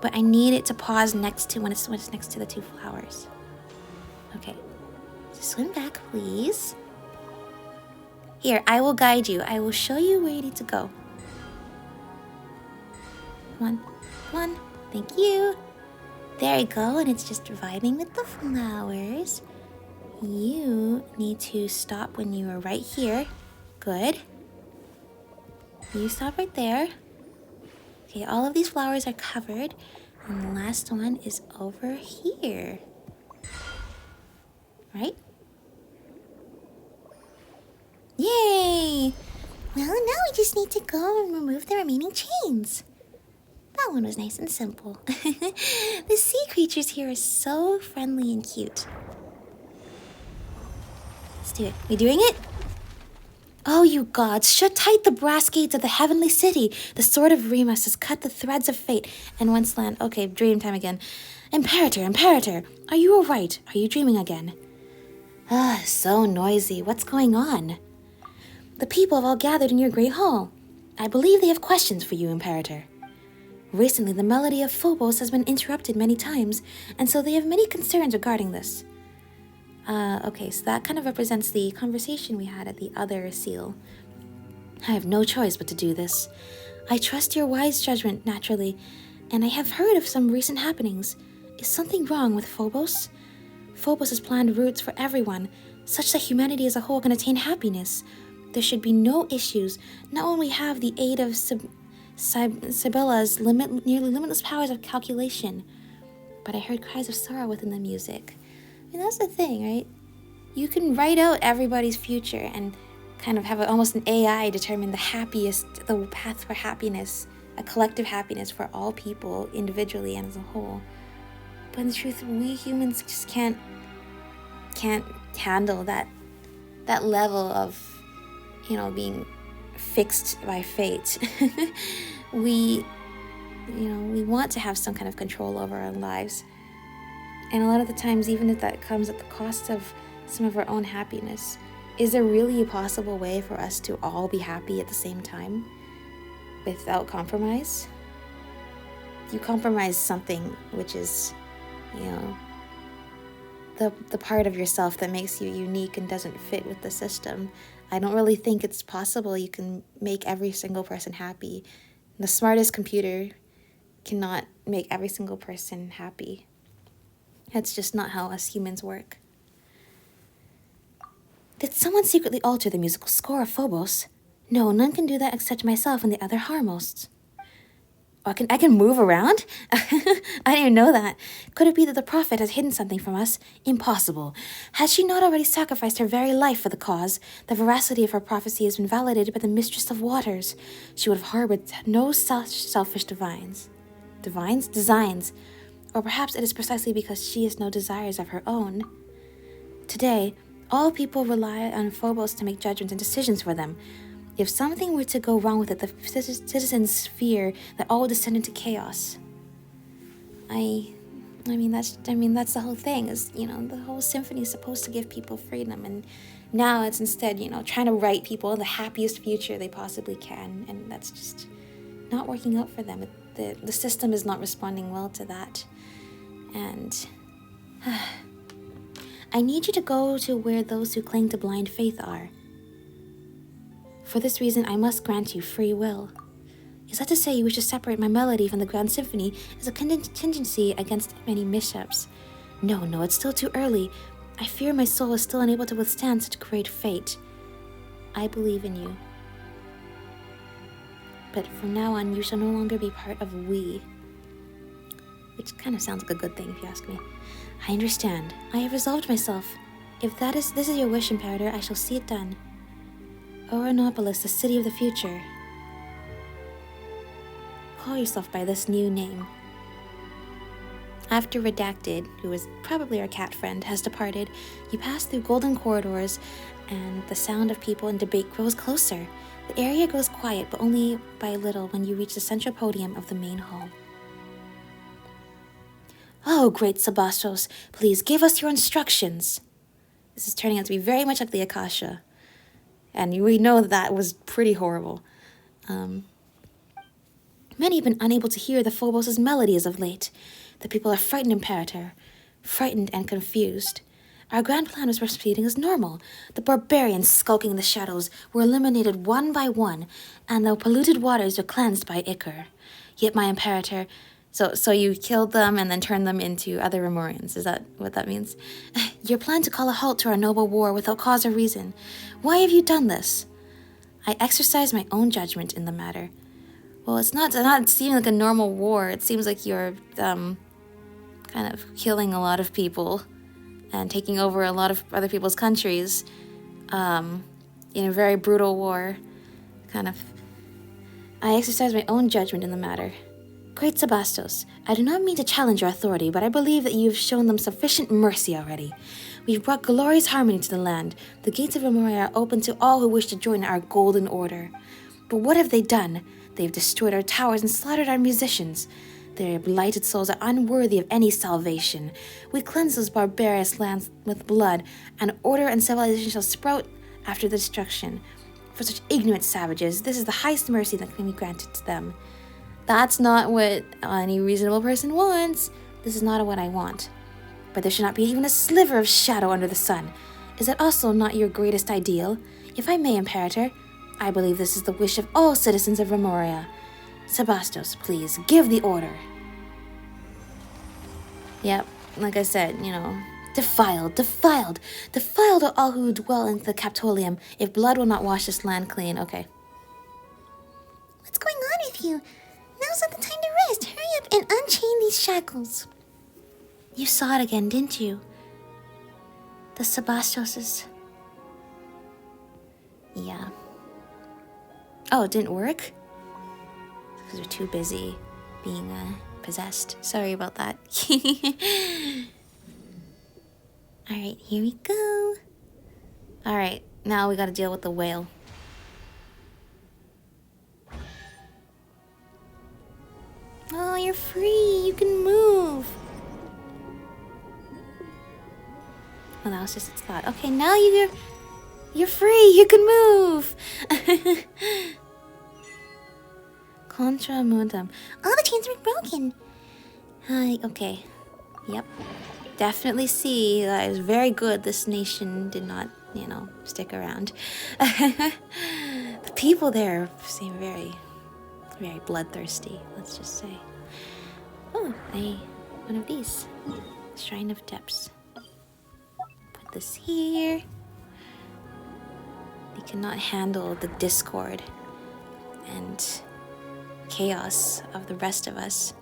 but I need it to pause next to when it's next to the 2 flowers. Okay. So swim back, please. Here, I will guide you. I will show you where you need to go. Come on. Come on. Thank you. There you go, and it's just vibing with the flowers. You need to stop when you are right here. Good. You stop right there. Okay, all of these flowers are covered, and the last one is over here. Right? Yay! Well, now we just need to go and remove the remaining chains. That one was nice and simple. The sea creatures here are so friendly and cute. Let's do it. We doing it? Oh, you gods, shut tight the brass gates of the heavenly city. The sword of Remus has cut the threads of fate and once land. Okay, dream time again. Imperator, are you all right? Are you dreaming again? Ah, so noisy. What's going on? The people have all gathered in your great hall. I believe they have questions for you, Imperator. Recently, the melody of Phobos has been interrupted many times, and so they have many concerns regarding this. Okay, so that kind of represents the conversation we had at the other seal. I have no choice but to do this. I trust your wise judgment, naturally, and I have heard of some recent happenings. Is something wrong with Phobos? Phobos has planned routes for everyone, such that humanity as a whole can attain happiness. There should be no issues. Not only have the aid of Sibylla's nearly limitless powers of calculation, but I heard cries of sorrow within the music. I mean, that's the thing, right? You can write out everybody's future and kind of have almost an AI determine the path for happiness, a collective happiness for all people, individually and as a whole. But in truth, we humans just can't handle that level of, being fixed by fate. We want to have some kind of control over our lives. And a lot of the times, even if that comes at the cost of some of our own happiness, is there really a possible way for us to all be happy at the same time without compromise? You compromise something which is, the part of yourself that makes you unique and doesn't fit with the system. I don't really think it's possible you can make every single person happy. The smartest computer cannot make every single person happy. That's just not how us humans work. Did someone secretly alter the musical score of Phobos? No, none can do that except myself and the other Harmosts. Oh, I can move around? I didn't even know that. Could it be that the prophet has hidden something from us? Impossible. Has she not already sacrificed her very life for the cause? The veracity of her prophecy has been validated by the Mistress of Waters. She would have harbored no such selfish designs. Or perhaps it is precisely because she has no desires of her own. Today, all people rely on Phobos to make judgments and decisions for them. If something were to go wrong with it, the citizens fear that all will descend into chaos. I mean that's the whole thing. Is the whole symphony is supposed to give people freedom, and now it's instead trying to write people the happiest future they possibly can, and that's just not working out for them. The system is not responding well to that, and I need you to go to where those who cling to blind faith are. For this reason, I must grant you free will. Is that to say you wish to separate my melody from the grand symphony as a contingency against any mishaps? No, it's still too early. I fear my soul is still unable to withstand such great fate. I believe in you. But from now on, you shall no longer be part of we. Which kind of sounds like a good thing, if you ask me. I understand. I have resolved myself. If this is your wish, Imperator, I shall see it done. Oranopolis, the city of the future. Call yourself by this new name. After Redacted, who is probably our cat friend, has departed, you pass through golden corridors, and the sound of people and debate grows closer. The area goes quiet, but only by little when you reach the central podium of the main hall. Oh, great Sebastos, please give us your instructions. This is turning out to be very much like the Akasha. And we know that was pretty horrible. Many have been unable to hear the Phobos' melody as of late. The people are frightened, Imperator. Frightened and confused. Our grand plan was proceeding as normal. The barbarians skulking in the shadows were eliminated one by one, and the polluted waters were cleansed by Ichor. Yet my Imperator... So you killed them and then turned them into other Remurians. Is that what that means? Your plan to call a halt to our noble war without cause or reason. Why have you done this? I exercise my own judgment in the matter. Well, it's not seeming like a normal war. It seems like you're kind of killing a lot of people and taking over a lot of other people's countries in a very brutal war. I exercise my own judgment in the matter. Great Sebastos, I do not mean to challenge your authority, but I believe that you have shown them sufficient mercy already. We've brought glorious harmony to the land. The gates of Remuria are open to all who wish to join our golden order. But what have they done? They've destroyed our towers and slaughtered our musicians. Their blighted souls are unworthy of any salvation. We cleanse those barbarous lands with blood, and order and civilization shall sprout after the destruction. For such ignorant savages, this is the highest mercy that can be granted to them. That's not what any reasonable person wants. This is not what I want. But there should not be even a sliver of shadow under the sun. Is that also not your greatest ideal? If I may, Imperator, I believe this is the wish of all citizens of Remuria. Sebastos, please, give the order. Yep, like I said, defiled are all who dwell in the Capitolium. If blood will not wash this land clean, okay. What's going on with you? Now's not the time to rest. Hurry up and unchain these shackles. You saw it again, didn't you? The Sebastoses. Yeah. Oh, it didn't work? Because we're too busy being possessed. Sorry about that. Alright, here we go. Alright, now we gotta deal with the whale. Oh, you're free. You can move. Oh, that was just its thought. Okay, now you're free. You can move. Contra mundum. All the chains were broken. Okay. Yep. Definitely see that it was very good this nation did not, stick around. The people there seem very, very bloodthirsty, let's just say. Oh, one of these. Shrine of Depths. Put this here. They cannot handle the discord and chaos of the rest of us.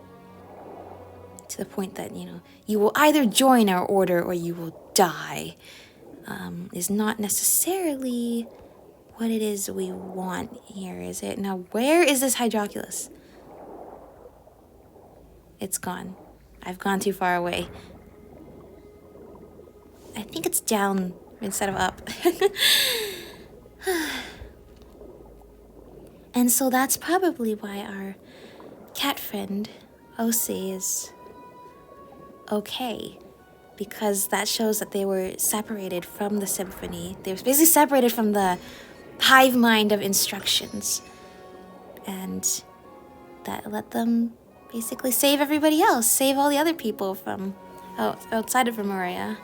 To the point that, you will either join our order or you will die. Is not necessarily what it is we want here, is it? Now, where is this Hydroculus? It's gone. I've gone too far away. I think it's down instead of up. And so that's probably why our cat friend, Osi, is okay. Because that shows that they were separated from the symphony. They were basically separated from the hive mind of instructions. And that let them basically save everybody else. Save all the other people from outside of Remuria.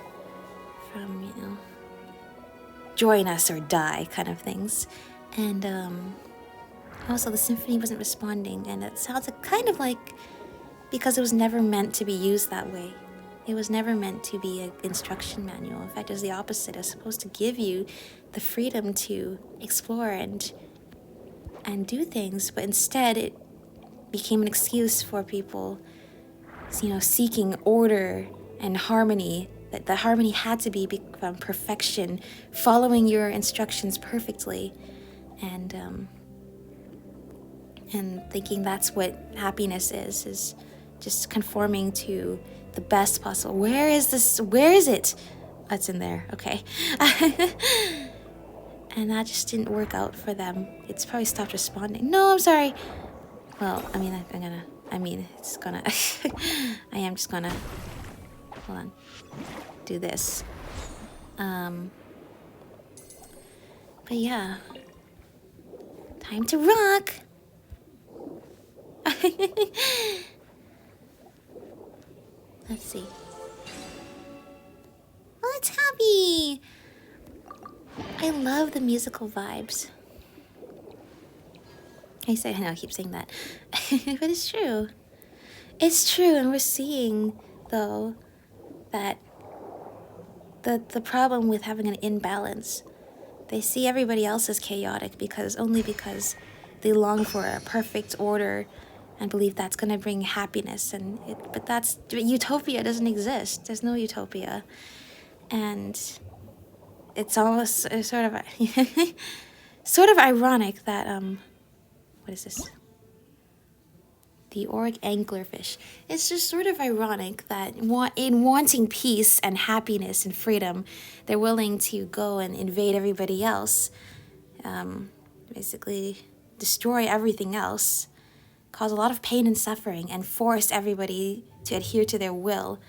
From, join us or die kind of things. And also the symphony wasn't responding. And it sounds kind of like because it was never meant to be used that way. It was never meant to be an instruction manual. In fact, it was the opposite. It was supposed to give you the freedom to explore and do things, but instead it became an excuse for people, seeking order and harmony. That the harmony had to be from perfection, following your instructions perfectly, and thinking that's what happiness is just conforming to the best possible. Where is this? Where is it? That's in there. Okay. And that just didn't work out for them. It's probably stopped responding. No, I'm sorry. Well, I am just gonna, hold on, do this. But yeah. Time to rock. Let's see. Oh, it's happy! I love the musical vibes. I keep saying that. But it's true. It's true, and we're seeing, though, that the problem with having an imbalance, they see everybody else as chaotic because they long for a perfect order and believe that's going to bring happiness, but utopia doesn't exist. There's no utopia, and it's almost sort of sort of ironic that what is this? The orc anglerfish. It's just sort of ironic that in wanting peace and happiness and freedom, they're willing to go and invade everybody else. Basically destroy everything else, cause a lot of pain and suffering, and force everybody to adhere to their will.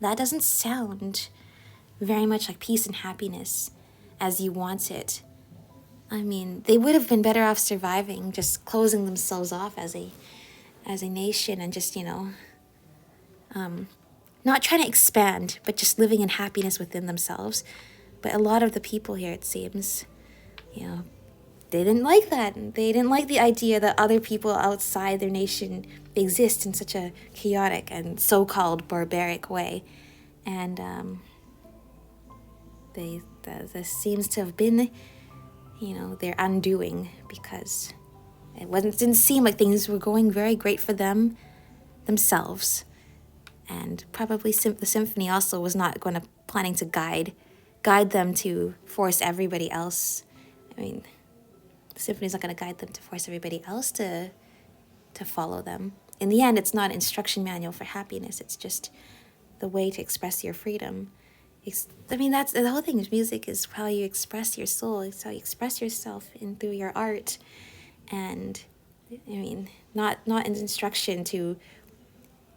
That doesn't sound very much like peace and happiness as you want it. I mean, they would have been better off surviving, just closing themselves off as a nation and just, not trying to expand, but just living in happiness within themselves. But a lot of the people here, it seems, they didn't like that. They didn't like the idea that other people outside their nation exist in such a chaotic and so-called barbaric way. And this seems to have been, their undoing, because didn't seem like things were going very great for themselves. And probably the symphony also was not planning to guide them to force everybody else. I mean, the symphony's not going to guide them to force everybody else to follow them. In the end, it's not an instruction manual for happiness. It's just the way to express your freedom. That's the whole thing. Music is how you express your soul. It's how you express yourself through your art. And, not an instruction to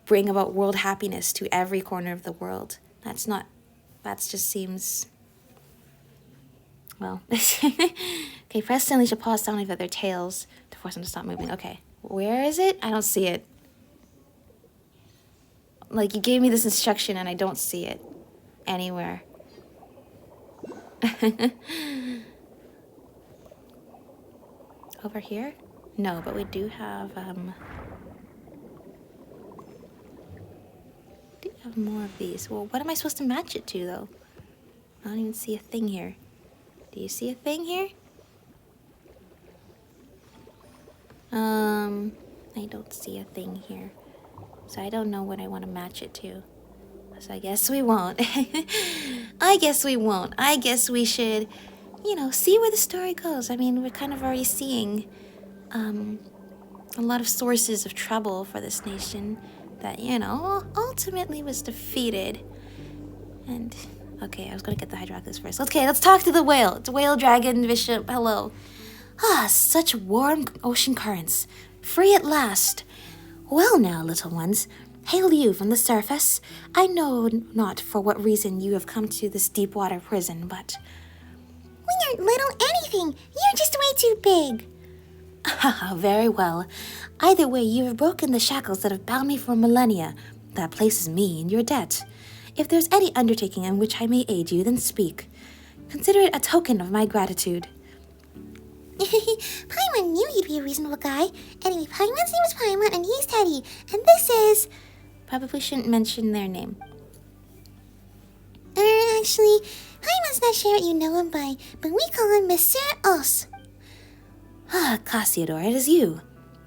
bring about world happiness to every corner of the world. That just seems... Well, okay, press to unleash a pause sounding of their tails to force them to stop moving. Okay, where is it? I don't see it. Like, you gave me this instruction and I don't see it anywhere. Over here? No, but we do have, more of these. Well, what am I supposed to match it to, though? I don't even see a thing here. Do you see a thing here? I don't see a thing here. So I don't know what I want to match it to. So I guess we won't. I guess we won't. I guess we should, see where the story goes. I mean, we're kind of already seeing a lot of sources of trouble for this nation that, ultimately was defeated. And... Okay, I was gonna get the Hydroculus first. Okay, let's talk to the whale. It's a whale dragon, Vishap. Hello. Such warm ocean currents. Free at last. Well now, little ones. Hail you from the surface. I know not for what reason you have come to this deep water prison, but... We aren't little anything. You're just way too big. Very well. Either way, you have broken the shackles that have bound me for millennia. That places me in your debt. If there's any undertaking in which I may aid you, then speak. Consider it a token of my gratitude. Paimon knew you'd be a reasonable guy. Anyway, Paimon's name is Paimon, and he's Teddy. And this is... Probably shouldn't mention their name. Actually, Paimon's not sure what you know him by, but we call him Monsieur Os. Cassiodor, it is you.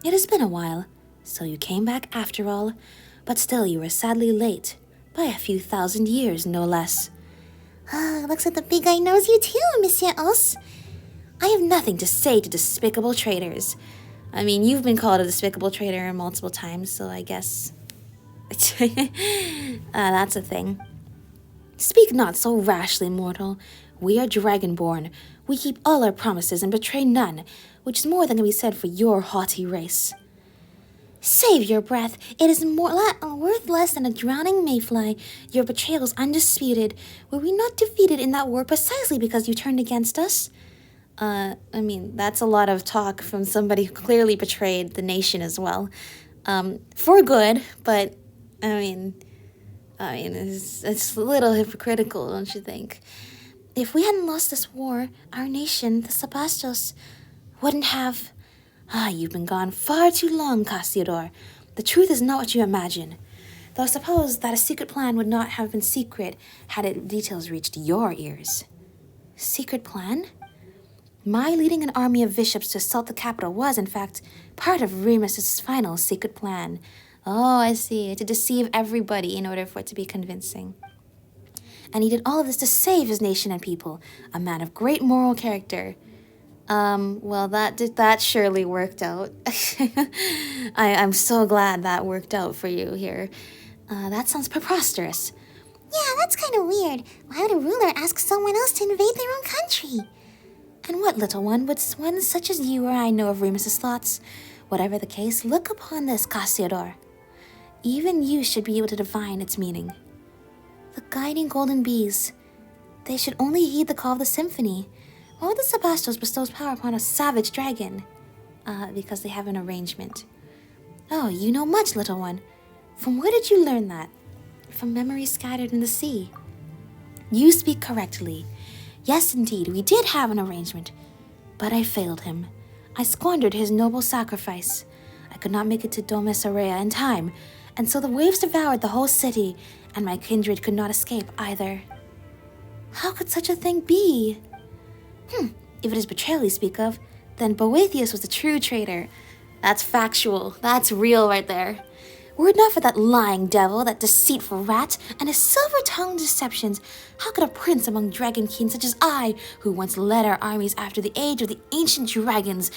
It has been a while. So you came back after all. But still you were sadly late. By a few thousand years, no less. Looks like the big guy knows you too, Monsieur Os. I have nothing to say to despicable traitors. I mean, you've been called a despicable traitor multiple times, so I guess... that's a thing. Speak not so rashly, mortal. We are dragonborn. We keep all our promises and betray none, which is more than can be said for your haughty race. Save your breath. It is worth less than a drowning mayfly. Your betrayal is undisputed. Were we not defeated in that war precisely because you turned against us? That's a lot of talk from somebody who clearly betrayed the nation as well. For good, but, it's a little hypocritical, don't you think? If we hadn't lost this war, our nation, the Sebastos, wouldn't have... you've been gone far too long, Cassiodor. The truth is not what you imagine. Though I suppose that a secret plan would not have been secret had its details reached your ears. Secret plan? My leading an army of bishops to assault the capital was, in fact, part of Remus's final secret plan. Oh, I see. To deceive everybody in order for it to be convincing. And he did all of this to save his nation and people. A man of great moral character. Well, that surely worked out. I'm so glad that worked out for you here. That sounds preposterous. Yeah, that's kind of weird. Why would a ruler ask someone else to invade their own country? And what, little one, would one such as you or I know of Remus's thoughts? Whatever the case, look upon this, Cassiodor. Even you should be able to divine its meaning. The guiding golden bees. They should only heed the call of the symphony. Why would the Sebastos bestow power upon a savage dragon? Because they have an arrangement. Oh, you know much, little one. From where did you learn that? From memories scattered in the sea. You speak correctly. Yes, indeed, we did have an arrangement. But I failed him. I squandered his noble sacrifice. I could not make it to Domus Aurea in time, and so the waves devoured the whole city, and my kindred could not escape either. How could such a thing be? If it is betrayal you speak of, then Boethius was the true traitor. That's factual. That's real right there. Were it not for that lying devil, that deceitful rat, and his silver-tongued deceptions, how could a prince among dragon kings such as I, who once led our armies after the age of the ancient dragons,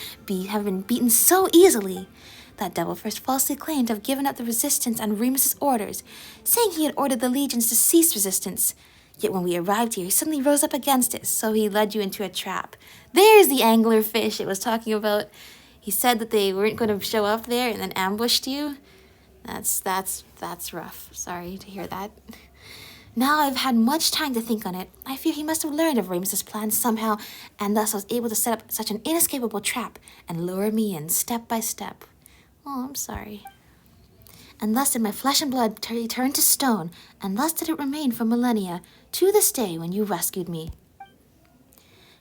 have been beaten so easily? That devil first falsely claimed to have given up the resistance on Remus's orders, saying he had ordered the legions to cease resistance. Yet when we arrived here, he suddenly rose up against it, so he led you into a trap. There's the angler fish it was talking about. He said that they weren't going to show up there and then ambushed you. That's rough. Sorry to hear that. Now I've had much time to think on it. I fear he must have learned of Remus's plans somehow, and thus was able to set up such an inescapable trap and lure me in step by step. Oh, I'm sorry. And thus did my flesh and blood turn to stone, and thus did it remain for millennia, to this day when you rescued me.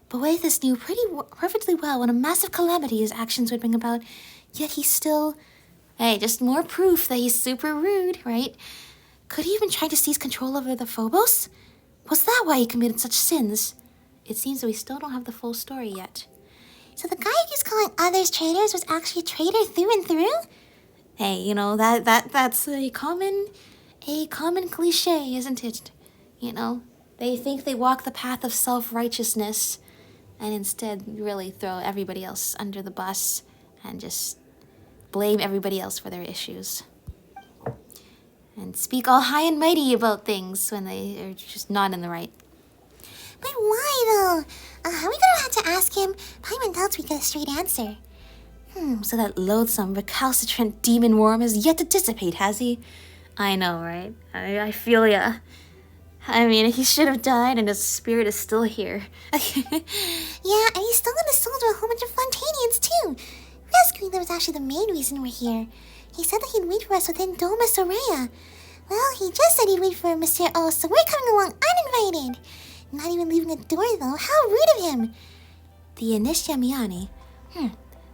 Boethus knew perfectly well what a massive calamity his actions would bring about, yet he still... Hey, just more proof that he's super rude, right? Could he have been trying to seize control over the Phobos? Was that why he committed such sins? It seems that we still don't have the full story yet. So the guy who's calling others traitors was actually a traitor through and through? Hey, you know, that's a common cliche, isn't it? You know, they think they walk the path of self-righteousness and instead really throw everybody else under the bus and just blame everybody else for their issues. And speak all high and mighty about things when they are just not in the right. But why though? Are we gonna have to ask him? Paimon doubts we get a straight answer. So that loathsome, recalcitrant demon worm has yet to dissipate, has he? I know, right? I feel ya. I mean, he should have died and his spirit is still here. Yeah, and he's still gonna soul to a whole bunch of Fontainians too. Rescuing them is actually the main reason we're here. He said that he'd wait for us within Domus Aurea. Well, he just said he'd wait for Monsieur O, so we're coming along uninvited. Not even leaving a door though, how rude of him. The Initium Iani.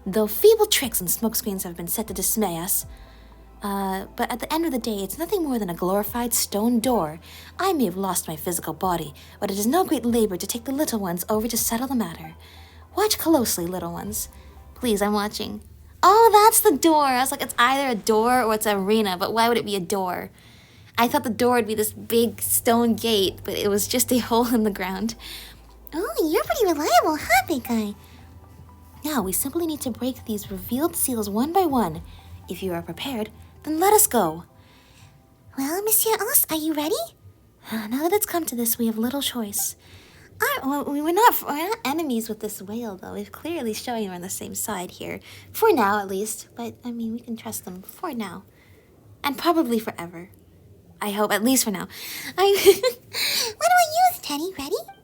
Though feeble tricks and smokescreens have been set to dismay us, but at the end of the day, it's nothing more than a glorified stone door. I may have lost my physical body, but it is no great labor to take the little ones over to settle the matter. Watch closely, little ones. Please, I'm watching. Oh, that's the door. I was like, it's either a door or it's an arena, but why would it be a door? I thought the door would be this big stone gate, but it was just a hole in the ground. Oh, you're pretty reliable, huh, big guy? Now, we simply need to break these revealed seals one by one. If you are prepared, then let us go. Well, Monsieur Os, are you ready? Now that it's come to this, we have little choice. We're not enemies with this whale, though. We've clearly shown we're on the same side here. For now, at least. But, I mean, we can trust them for now. And probably forever. I hope, at least for now. What about you, Teddy? Ready?